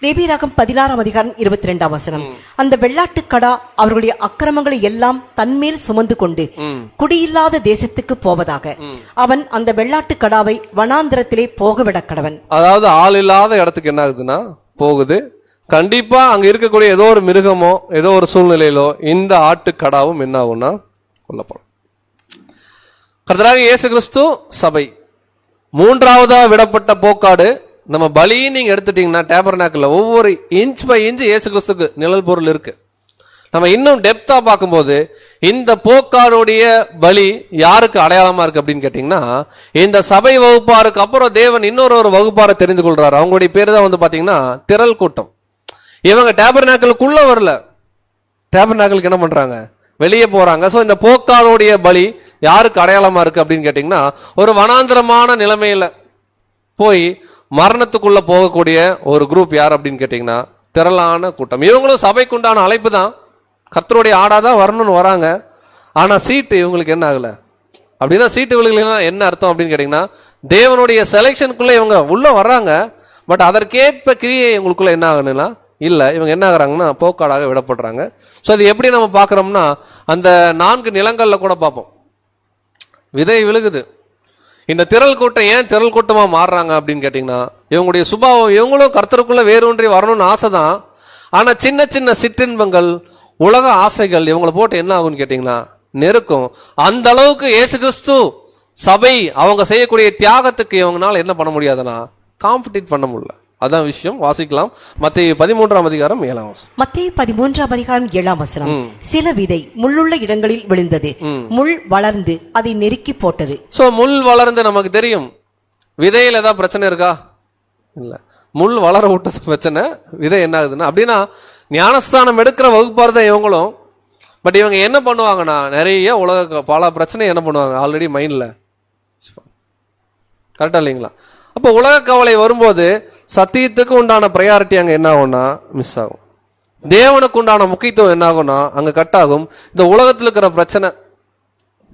Speaker 2: லேவியராகமம் 16ஆம் அதிகாரம் 22ஆம் வசனம். அந்த வெள்ளாட்டு கடா அவர்களுடைய அக்கிரமங்களை எல்லாம் தன்மேல் சுமந்து கொண்டு குடியில்லாத தேசத்துக்கு போவதாக அவன் அந்த வெள்ளாட்டு கடாவை வனாந்திரத்திலே போகவிட கடவன்.
Speaker 1: அதாவது ஆள் இல்லாத இடத்துக்கு என்ன ஆகுதுன்னா போகுது. கண்டிப்பா அங்க இருக்கக்கூடிய ஏதோ ஒரு மிருகமோ ஏதோ ஒரு சூழ்நிலையிலோ இந்த ஆட்டு கடாவும் என்ன ஆகும்னா கொல்லப்படும். கர்த்தராகிய இயேசு கிறிஸ்து சபை 3வதா விடப்பட்ட போக்காடு. நம்ம பலின்னு நீங்க எடுத்துட்டீங்கன்னா டேபர்நாக்கில் ஒவ்வொரு இன்ச் பை இன்ச் இயேசு கிறிஸ்துக்கு நிழல் பொருள் இருக்கு. நம்ம இன்னும் டெப்தா பார்க்கும்போது இந்த போக்காடுடைய பலி யாருக்கு அடையாளமா இருக்கு அப்படின்னு கேட்டீங்கன்னா, இந்த சபை வகுப்பாருக்கு அப்புறம் தேவன் இன்னொரு வகுப்பாரை தெரிந்து கொள்றாரு. அவங்களுடைய பேரு தான் வந்து பாத்தீங்கன்னா திரள் கூட்டம். இவங்க டேபர்நாக்கிலுக்குள்ள வரல, டேபர்நாக்கிலுக்கு என்ன பண்றாங்க, வெளியே போறாங்க. சோ இந்த போக்காடுடைய பலி யாருக்கு அடையாளமா இருக்கு அப்படின்னு கேட்டீங்கன்னா, ஒரு வனாந்திரமான நிலைமையில போய் மரணத்துக்குள்ள போகக்கூடிய ஒரு குரூப் யார் அப்படின்னு கேட்டீங்கன்னா திரளான கூட்டம். இவங்களும் சபைக்குண்டான அழைப்பு தான், கர்த்தருடைய ஆடாதான் வரணும்னு வராங்க. ஆனா சீட்டு இவங்களுக்கு என்ன ஆகல அப்படின்னா, சீட்டு விழுகலைன்னா என்ன அர்த்தம் அப்படின்னு கேட்டீங்கன்னா, தேவனுடைய செலெக்ஷனுக்குள்ள இவங்க உள்ள வர்றாங்க, பட் அதற்கேற்ப கிரியை இவங்களுக்குள்ள என்ன ஆகணும்னா இல்ல. இவங்க என்ன ஆகுறாங்கன்னா போக்காடாக விடப்படுறாங்க. சோ அது எப்படி நம்ம பாக்குறோம்னா, அந்த 4 நிலங்கள்ல கூட பார்ப்போம், விதை விழுகுது. இந்த திரள் கூட்டம் ஏன் திரள் கூட்டமா மாறுறாங்க அப்படின்னு கேட்டீங்கன்னா, இவங்களுடைய சுபாவம், இவங்களும் கர்த்தருக்குள்ள வேரூன்றி வரணும்னு ஆசைதான். ஆனா சின்ன சின்ன சிற்றின்பங்கள், உலக ஆசைகள் இவங்களை போட்டு என்ன ஆகும்னு கேட்டீங்கன்னா நெருக்கும். அந்த அளவுக்கு இயேசு கிறிஸ்து சபை அவங்க செய்யக்கூடிய தியாகத்துக்கு இவங்கனால என்ன பண்ண முடியாதுன்னா காம்படிட் பண்ண முடியல. அதான் விஷயம். வாசிக்கலாம் மத்தேயு 13ஆம் அதிகாரம் 7ஆம் வசனம்.
Speaker 2: மத்தேயு 13ஆம் அதிகாரம் 7ஆம் வசனம். சில விதை முள்ளுள்ள இடங்களில் விழுந்தது, முள் வளர்ந்து அதை நெருக்கி போட்டது.
Speaker 1: சோ முள் வளர்ந்து நமக்கு தெரியும், விதையில ஏதாவது பிரச்சனை இருக்கா? இல்ல, முள் வளர விட்டது பிரச்சனை. விதை என்ன ஆகுதுன்னா அப்படின்னா ஞானஸ்தானம் எடுக்கிற வகுப்பார் தான் இவங்களும். பட் இவங்க என்ன பண்ணுவாங்கன்னா நிறைய பல பிரச்சனை என்ன பண்ணுவாங்க ஆல்ரெடி மைண்ட்ல. கரெக்டா இல்லைங்களா? அப்போ உலக கவலை வரும்போது சத்தியத்துக்கு உண்டான ப்ரையாரிட்டி அங்க என்ன ஆகும்னா மிஸ் ஆகும். தேவனுக்கு உண்டான முக்கியத்துவம் என்ன ஆகும்னா அங்க கட் ஆகும். இந்த உலகத்துல இருக்கிற பிரச்சனை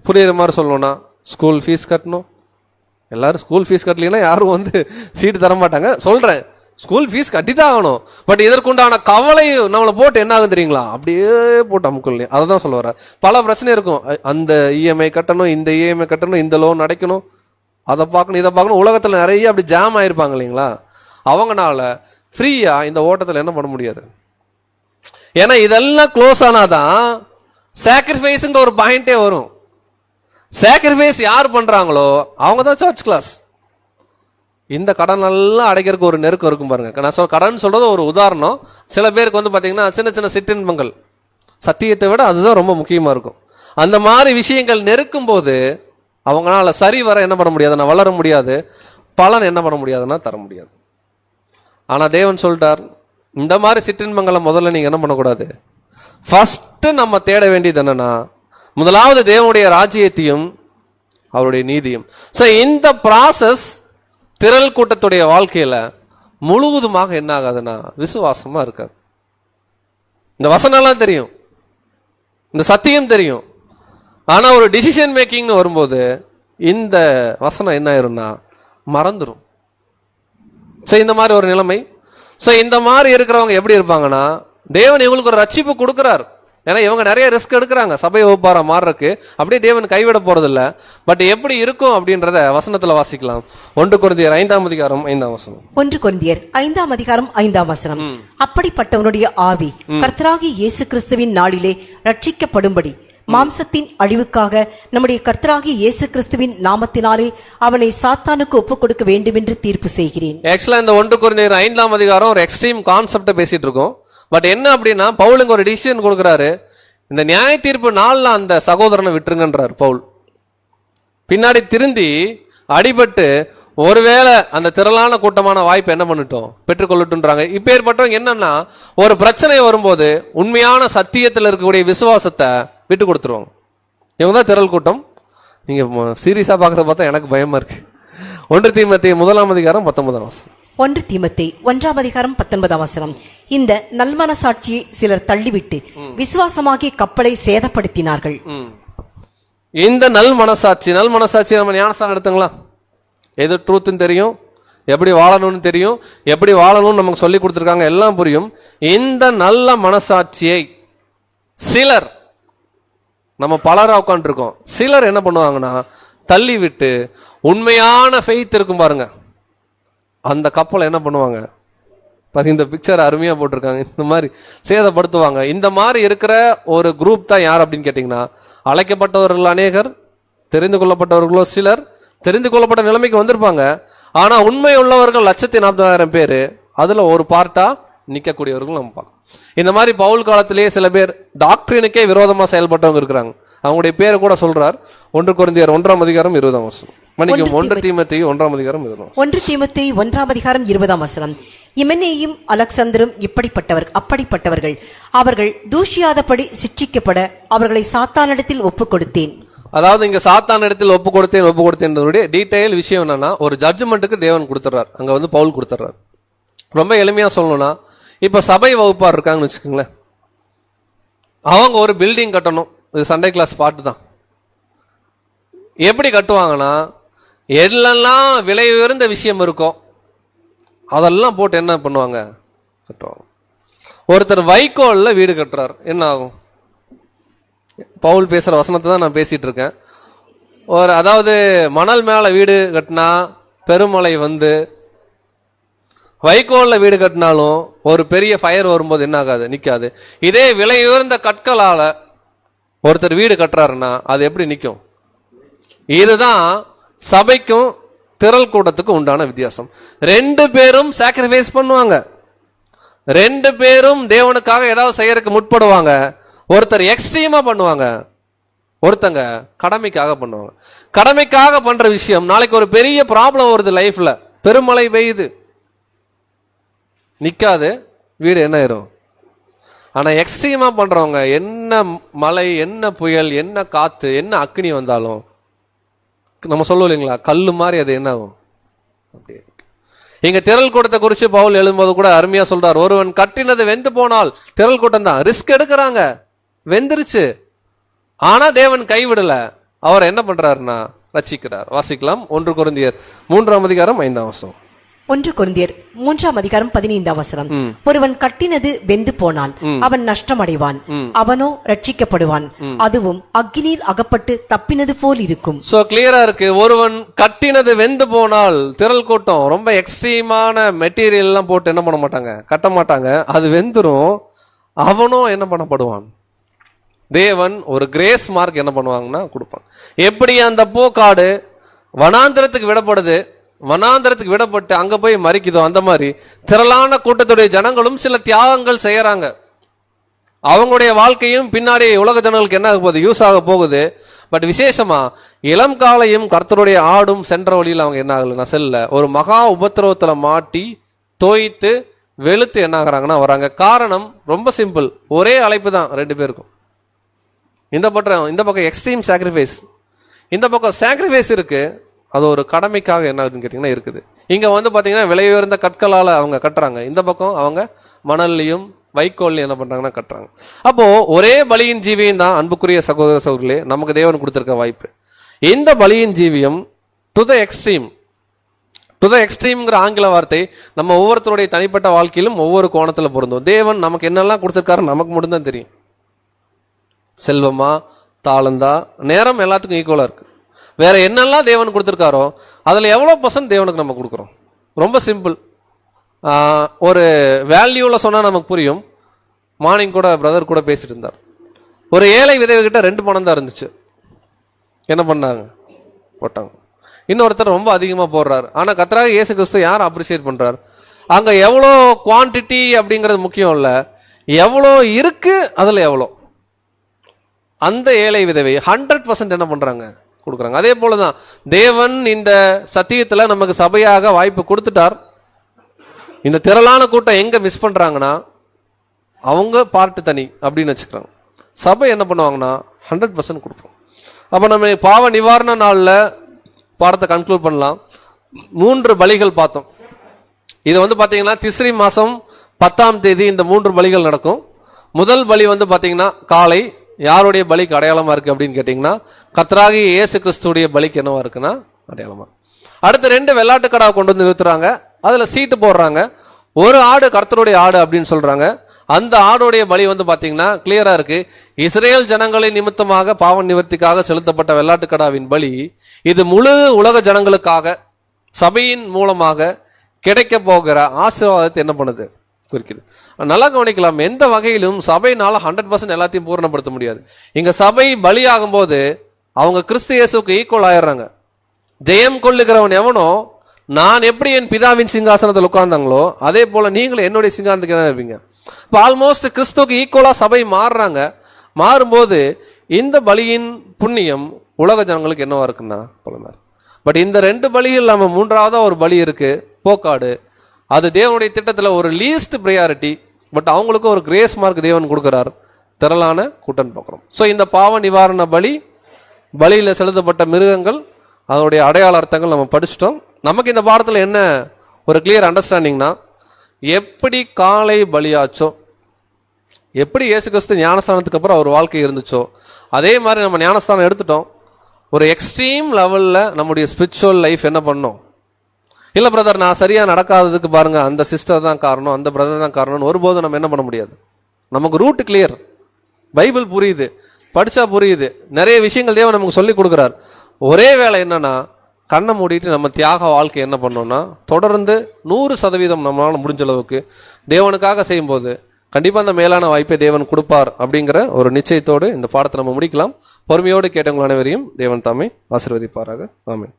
Speaker 1: புரியுற மாதிரி சொல்லணும்னா, ஸ்கூல் ஃபீஸ் கட்டணும். எல்லாரும் ஸ்கூல் ஃபீஸ் கட்டலீங்கன்னா யாரும் வந்து சீட்டு தர மாட்டாங்க. சொல்றேன், ஸ்கூல் ஃபீஸ் கட்டி தான் ஆகணும். பட் இதற்குண்டான கவலை நம்மளை போட்டு என்ன ஆகும் தெரியுங்களா, அப்படியே போட்டு அமுக்கலையும். அதை தான் சொல்ல வர. பல பிரச்சனை இருக்கும். அந்த இஎம்ஐ கட்டணும், இந்த இஎம்ஐ கட்டணும், இந்த லோன் அடைக்கணும், அதை பார்க்கணும், இதை பார்க்கணும். உலகத்துல நிறைய அப்படி ஜாம் ஆயிருப்பாங்க இல்லைங்களா. அவங்கனால ஃப்ரீயா இந்த ஓட்டத்துல என்ன பண்ண முடியாது. ஏன்னா இதெல்லாம் க்ளோஸ் ஆனாதான் சாக்ரிஃபைஸ்ங்கிற ஒரு பாயிண்டே வரும். சாக்ரிஃபைஸ் யார் பண்றாங்களோ அவங்க தான் சர்ச் கிளாஸ். இந்த கடன் எல்லாம் அடைக்கிறதுக்கு ஒரு நெருக்கம் இருக்கும் பாருங்க. நான் கடன் சொல்றது ஒரு உதாரணம். சில பேருக்கு வந்து பாத்தீங்கன்னா சின்ன சின்ன சிற்றின்பங்கள் சத்தியத்தை விட அதுதான் ரொம்ப முக்கியமா இருக்கும். அந்த மாதிரி விஷயங்கள் நெருக்கும் போது அவங்களால சரி வர என்ன பண்ண முடியாதுன்னா வளர முடியாது, பலன் என்ன பண்ண முடியாதுன்னா தர முடியாது. ஆனா தேவன் சொல்லிட்டார், இந்த மாதிரி சிற்றின்பங்களை முதல்ல நீங்க என்ன பண்ணக்கூடாது. ஃபர்ஸ்ட் நம்ம தேட வேண்டியது என்னன்னா, முதலாவது தேவனுடைய ராஜ்யத்தையும் அவருடைய நீதியும். சோ இந்த ப்ராசஸ் திரள் கூட்டத்துடைய வாழ்க்கையில முழுவதுமாக என்ன ஆகாதுன்னா விசுவாசமா இருக்காது. இந்த வசனம்லாம் தெரியும், இந்த சத்தியம் தெரியும். ஆனா ஒரு டிசிஷன் மேக்கிங்னு வரும்போது இந்த வசனம் என்ன ஆயிரும்னா மறந்துடும். சோ இந்த மாதிரி ஒரு நிலைமை. சோ இந்த மாதிரி இருக்கிறவங்க எப்படி இருப்பாங்கன்னா, தேவன் இவங்களுக்கு ஒரு ரட்சிப்பு கொடுக்கிறார். ஏன்னா இவங்க நிறைய ரிஸ்க் எடுக்கிறாங்க சபை வகுப்பாரா மாறுறதுக்கு. அப்படியே தேவன் கைவிட போறது இல்ல. பட் எப்படி இருக்கும் அப்படின்றத வசனத்துல வாசிக்கலாம். 1 கொரிந்தியர் 5ஆம் அதிகாரம் 5ஆம் வசனம்.
Speaker 2: 1 கொரிந்தியர் 5ஆம் அதிகாரம் 5ஆம் வசனம். அப்படிப்பட்டவனுடைய ஆவி கர்த்தராகிய இயேசு கிறிஸ்துவின் நாளிலே ரட்சிக்கப்படும்படி மாம்சத்தின் அழிவுக்காக நம்முடைய கர்த்தராகிய இயேசு கிறிஸ்துவின் நாமத்தினாலே அவனை சாத்தானுக்கு ஒப்புக் கொடுக்க வேண்டும் என்று தீர்ப்பு செய்கிறேன்.
Speaker 1: ஆக்சுவலா இந்த 1 கொரிந்தியர் 5ஆம் அதிகாரம் ஒரு எக்ஸ்ட்ரீம் கான்செப்ட பேசிட்டு இருக்கோம். பட் என்ன அப்படின்னா, பவுலுக்கு ஒரு டிசிஷன் கொடுக்குறாரு. இந்த நியாய தீர்ப்பு நாள்ல அந்த சகோதரனை விட்டுருங்கன்றார் பவுல். பின்னாடி திருந்தி அடிபட்டு ஒருவேளை அந்த திரளான கூட்டமான வாய்ப்பு என்ன பண்ணிட்டோம் பெற்றுக்கொள்ளட்டும்ன்றாங்க. இப்ப ஏற்பட்டவங்க என்னன்னா, ஒரு பிரச்சனை வரும்போது உண்மையான சத்தியத்தில் இருக்கக்கூடிய விசுவாசத்தை விட்டு கொடுத்துருவாங்க. இவங்க தான் திரள் கூட்டம். நீங்க சீரியஸா பாக்குறத பார்த்தா எனக்கு பயமா இருக்கு. 1 தீமோத்தேயு 1ஆம் அதிகாரம் 19ஆம் வசனம்.
Speaker 2: 1 தீமோத்தேயு 1ஆம் அதிகாரம் 19ஆம் வசனம். இந்த நல்மனசாட்சியை சிலர் தள்ளிவிட்டு விசுவாசமாகிய கப்பலை சேதப்படுத்தினார்கள்.
Speaker 1: இந்த நல் மனசாட்சி நம்ம ஞானஸ்தானம் எடுத்துங்களா? எது ட்ரூத்னு தெரியும், எப்படி வாழணும்னு தெரியும், எப்படி வாழணும்னு நமக்கு சொல்லி கொடுத்துருக்காங்க, எல்லாம் புரியும். இந்த நல்ல மனசாட்சியை சிலர், நம்ம பலரா உட்காந்துருக்கோம், சிலர் என்ன பண்ணுவாங்கன்னா தள்ளி விட்டு உண்மையான ஃபெய்த் இருக்கும் பாருங்க, அந்த கப்பலை என்ன பண்ணுவாங்க பாருங்க. இந்த பிக்சர் அருமையா போட்டிருக்காங்க. இந்த மாதிரி சேதப்படுத்துவாங்க. இந்த மாதிரி இருக்கிற ஒரு குரூப் தான் யார் அப்படின்னு கேட்டீங்கன்னா, அழைக்கப்பட்டவர்கள் அநேகர், தெரிந்து கொள்ளப்பட்டவர்களோ சிலர். தெரிந்து கொள்ளப்பட்ட நிலைமைக்கு வந்திருப்பாங்க. ஆனா உண்மை உள்ளவர்கள் 140,000 பேரு, அதுல ஒரு பார்ட்டா நிக்கக்கூடியவர்கள் நம்ம பார்க்கலாம். இந்த மாதிரி பவுல் காலத்திலேயே சில பேர் டாக்டரினுக்கே விரோதமா செயல்பட்டவங்க இருக்கிறாங்க. அவங்களுடைய பேரை கூட சொல்றார். 1 கொரிந்தியர் 1ஆம் அதிகாரம் 20ஆம் வசனம். மன்னிக்கும், 1 தீமோத்தேயு 1ஆம் அதிகாரம் 20ஆம் வசனம்.
Speaker 2: 1 தீமோத்தேயு 1ஆம் அதிகாரம் 20ஆம் வசனம். இமெனேயும் அலெக்சந்தரும் அப்படிப்பட்டவர்கள், அவர்கள் தூஷியாதபடி சிட்சிக்கப்பட அவர்களை சாத்தானிடத்தில் ஒப்புக் கொடுத்தேன்.
Speaker 1: அதாவது இங்க சாத்தான் இடத்தில் ஒப்பு கொடுத்தேன் டீடைல் விஷயம் என்னன்னா, ஒரு ஜட்ஜ்மெண்ட்டுக்கு தேவன் கொடுத்துறாரு. அங்க வந்து பவுல் கொடுத்துறாரு. ரொம்ப எளிமையா சொல்லணும்னா, இப்ப சபை வகுப்பார் இருக்காங்கன்னு வச்சுக்கோங்களேன். அவங்க ஒரு பில்டிங் கட்டணும். இது சண்டே கிளாஸ் பாட்டு தான். எப்படி கட்டுவாங்கன்னா, எல்லாம் விலை உயர்ந்த விஷயம் இருக்கும், அதெல்லாம் போட்டு என்ன பண்ணுவாங்க கட்டுவாங்க. ஒருத்தர் வைக்கோல்ல வீடு கட்டுறார், என்ன ஆகும்? பவுல் பேசுற வசனத்தை தான் நான் பேசிட்டு இருக்கேன். அதாவது மணல் மேல வீடு கட்டினா பெருமழை வந்து, வைக்கோல்ல வீடு கட்டினாலும் ஒரு பெரிய ஃபயர் வரும்போது என்ன ஆகாது, நிக்காது. இதே விலை உயர்ந்த கற்களால ஒருத்தர் வீடு கட்டுறாருன்னா அது எப்படி நிக்கும்? இதுதான் சபைக்கும் திரள் கூட்டத்துக்கும் உண்டான வித்தியாசம். 2 பேரும் சாக்ரிஃபைஸ் பண்ணுவாங்க, 2 பேரும் தேவனுக்காக ஏதாவது செய்யறதுக்கு முற்படுவாங்க. ஒருத்தர் எக்ஸ்ட்ரீமா பண்ணுவாங்க, ஒருத்தங்க கடமைக்காக பண்ணுவாங்க. கடமைக்காக பண்ற விஷயம் நாளைக்கு ஒரு பெரிய ப்ராப்ளம் வருது லைஃப்ல, பெருமழை பெய்யுது, நிக்காது, வீடு என்ன ஆயிரும். ஆனா எக்ஸ்ட்ரீமா பண்றவங்க என்ன மழை, என்ன புயல், என்ன காத்து, என்ன அக்னி வந்தாலும் நம்ம சொல்லுவோம் இல்லைங்களா, கல்லு மாதிரி அது என்ன ஆகும். இங்க திரள் கூட்டத்தை குறிச்சு பவுல் எழுதும்போது கூட அருமையா சொல்றார். ஒருவன் கட்டினது வெந்து போனால், திரள் கூட்டம் தான் ரிஸ்க் எடுக்கிறாங்க, வெந்துருச்சு, ஆனா தேவன் கைவிடல. அவர் என்ன பண்றாருன்னா ரட்சிக்கிறார். வாசிக்கலாம். 1 கொரிந்தியர் 3ஆம் அதிகாரம் 5ஆம் வசனம்.
Speaker 2: 1 கொரிந்தியர் 3ஆம் அதிகாரம் 15ஆம் வசனம். ஒருவன் கட்டினது வெந்து போனால் அவன் நஷ்டமடைவான், அவனோ ரட்சிக்கப்படுவான், அதுவும் அக்னியில் அகப்பட்டு தப்பினது போல் இருக்கும்.
Speaker 1: சோ கிளியரா இருக்கு. ஒருவன் கட்டினது வெந்து போனால், திரள் கூட்டம் ரொம்ப எக்ஸ்ட்ரீமான மெட்டீரியல் எல்லாம் போட்டு என்ன பண்ண மாட்டாங்க, கட்ட மாட்டாங்க, அது வெந்துரும், அவனும் என்ன பண்ணப்படுவான். தேவன் ஒரு கிரேஸ் மார்க் என்ன பண்ணுவாங்கன்னா கொடுப்பாங்க. எப்படி அந்த போக்காடு வனாந்திரத்துக்கு விடப்படுது, வனாந்திரத்துக்கு விடப்பட்டு அங்க போய் மறிக்குதோ, அந்த மாதிரி திரளான கூட்டத்துடைய ஜனங்களும் சில தியாகங்கள் செய்யறாங்க. அவங்களுடைய வாழ்க்கையும் பின்னாடி உலக ஜனங்களுக்கு என்ன ஆக போகுது, யூஸ் ஆக போகுது. பட் விசேஷமா இளம் காலையும் கர்த்தருடைய ஆடும் சென்ற வழியில் அவங்க என்ன ஆகலன்னா செல்ல, ஒரு மகா உபத்திரவத்துல மாட்டி தோய்த்து வெளுத்து என்ன ஆகுறாங்கன்னா வராங்க. காரணம் ரொம்ப சிம்பிள், ஒரே அழைப்பு தான் 2 பேருக்கும். இந்த பக்கம் எக்ஸ்ட்ரீம் சாக்ரிஃபைஸ், இந்த பக்கம் சாக்ரிஃபைஸ் இருக்கு, அது ஒரு கடமைக்காக என்ன ஆகுதுன்னு கேட்டீங்கன்னா இருக்குது. இங்க வந்து பாத்தீங்கன்னா விலை உயர்ந்த கற்களால அவங்க கட்டுறாங்க, இந்த பக்கம் அவங்க மணல்லையும் வைக்கோல்லையும் என்ன பண்றாங்கன்னா கட்டுறாங்க. அப்போ ஒரே பலியின் ஜீவியம் தான் அன்புக்குரிய சகோதர சகோதரிகளே நமக்கு தேவன் கொடுத்திருக்க வாய்ப்பு. இந்த பலியின் ஜீவியம் டு த எக்ஸ்ட்ரீம்ங்கிற ஆங்கில வார்த்தை நம்ம ஒவ்வொருத்தருடைய தனிப்பட்ட வாழ்க்கையிலும் ஒவ்வொரு கோணத்துல பொருந்தும். தேவன் நமக்கு என்னெல்லாம் கொடுத்திருக்காரு நமக்கு மட்டும்தான் தெரியும். செல்வமா, தாளந்தா, நேரம் எல்லாத்துக்கும் ஈக்குவலா இருக்கு. வேற என்னெல்லாம் தேவன் கொடுத்திருக்காரோ அதுல எவ்வளவு % தேவனுக்கு நம்ம கொடுக்குறோம். ரொம்ப சிம்பிள். ஒரு வேல்யூல சொன்னா நமக்கு புரியும். மார்னிங் கூட பிரதர் கூட பேசிட்டு இருந்தார். ஒரு ஏழை விதவை கிட்ட 2 பணம் தான் இருந்துச்சு. என்ன பண்ணாங்க? போட்டாங்க. இன்னொருத்தர் ரொம்ப அதிகமாக போடுறாரு. ஆனால் கர்த்தராகிய இயேசு கிறிஸ்து யார் அப்ரிஷியேட் பண்றாரு? அங்க எவ்வளோ குவான்டிட்டி அப்படிங்கிறது முக்கியம் இல்லை, எவ்வளோ இருக்கு அதுல எவ்வளோ. அந்த ஏழை விதவை 100% என்ன பண்றாங்க? கொடுக்குறாங்க. அதே போலதான் தேவன் இந்த சத்தியத்துல நமக்கு சபையாக வாய்ப்பு கொடுத்துட்டார். இந்த திரளான கூட்டம் எங்க மிஸ் பண்றாங்கன்னா அவங்க பார்ட்டு தனி அப்படின்னு வச்சுக்கிறாங்க. சபை என்ன பண்ணுவாங்கன்னா 100% கொடுப்போம். அப்ப நம்ம பாவ நிவாரண நாள்ல பாடத்தை கன்க்ளூட் பண்ணலாம். 3 பலிகள் பார்த்தோம். இது பாத்தீங்கன்னா திஸ்ரி மாசம் 10ஆம் தேதி இந்த 3 பலிகள் நடக்கும். முதல் பலி பாத்தீங்கன்னா காலை யாருடைய பலிக்கு அடையாளமா இருக்கு அப்படின்னு கேட்டீங்கன்னா கர்த்தராகிய இயேசு கிறிஸ்துடைய பலிக்கு என்னவா இருக்குன்னா அடையாளமா. அடுத்து 2 வெள்ளாட்டு கடா கொண்டு வந்து நிறுத்துறாங்க. அதுல சீட்டு போடுறாங்க. ஒரு ஆடு கர்த்தருடைய ஆடு அப்படின்னு சொல்றாங்க. அந்த ஆடுடைய பலி பாத்தீங்கன்னா கிளியரா இருக்கு. இஸ்ரேல் ஜனங்களின் நிமித்தமாக பாவ நிவர்த்திக்காக செலுத்தப்பட்ட வெள்ளாட்டு கடாவின் பலி இது முழு உலக ஜனங்களுக்காக சபையின் மூலமாக கிடைக்க போகிற ஆசீர்வாதத்தை என்ன பண்ணுது? குறிக்குது. நல்லா கவனிக்கலாம். எந்த வகையிலும் சபையினால 100% எல்லாத்தையும் பூர்ணப்படுத்த முடியாது. இங்க சபை பலியாகும் போது அவங்க கிறிஸ்து இயேசுக்கு ஈக்குவல் ஆயிடுறாங்க. ஜெயம் கொள்ளுகிறவன் எவனோ, நான் எப்படி என் பிதாவின் சிங்காசனத்தில் உட்கார்ந்தாங்களோ அதே போல நீங்களும் என்னுடைய சிங்காசனத்துக்கு என்ன இருப்பீங்க. இப்போ ஆல்மோஸ்ட் கிறிஸ்துவுக்கு ஈக்குவலா சபை மாறுறாங்க. மாறும்போது இந்த பலியின் புண்ணியம் உலக ஜனங்களுக்கு என்னவா இருக்குன்னா பலனார். பட் இந்த 2 பலிகள் இல்லாம 3ஆவதா ஒரு பலி இருக்கு, போக்காடு. அது தேவனுடைய திட்டத்துல ஒரு லீஸ்ட் ப்ரையாரிட்டி. பட் அவங்களுக்கும் ஒரு கிரேஸ் மார்க் தேவன் கொடுக்கிறார், திரளான கூட்டம் பார்க்கிறோம். ஸோ இந்த பாவ நிவாரண பலியில செலுத்தப்பட்ட மிருகங்கள், அதனுடைய அடையாள அர்த்தங்கள் நம்ம படிச்சுட்டோம். நமக்கு இந்த பாடத்துல என்ன ஒரு கிளியர் அண்டர்ஸ்டாண்டிங்னா, எப்படி காலை பலியாச்சோ, எப்படி இயேசு கிறிஸ்து ஞானஸ்தானத்துக்கு அப்புறம் அவர் வாழ்க்கை இருந்துச்சோ அதே மாதிரி நம்ம ஞானஸ்தானம் எடுத்துட்டோம். ஒரு எக்ஸ்ட்ரீம் லெவல்ல நம்முடைய ஸ்பிரிச்சுவல் லைஃப் என்ன பண்ணோம். இல்ல பிரதர் நான் சரியா நடக்காததுக்கு பாருங்க அந்த சிஸ்டர் தான் காரணம், அந்த பிரதர் தான் காரணம், ஒருபோதும் நம்ம என்ன பண்ண முடியாது. நமக்கு ரூட் கிளியர், பைபிள் புரியுது, படிச்சா புரியுது, நிறைய விஷயங்கள் தேவன் நமக்கு சொல்லி கொடுக்குறார். ஒரே வேலை என்னன்னா கண்ணை மூடிட்டு நம்ம தியாக வாழ்க்கை என்ன பண்ணோம்னா தொடர்ந்து 100% நம்மளால முடிஞ்ச அளவுக்கு தேவனுக்காக செய்யும்போது கண்டிப்பா அந்த மேலான வாய்ப்பை தேவன் கொடுப்பார் அப்படிங்கிற ஒரு நிச்சயத்தோடு இந்த பாடத்தை நம்ம முடிக்கலாம். பொறுமையோடு கேட்டவங்கள் அனைவரையும் தேவன் தாமே ஆசீர்வதிப்பாராக. ஆமென்.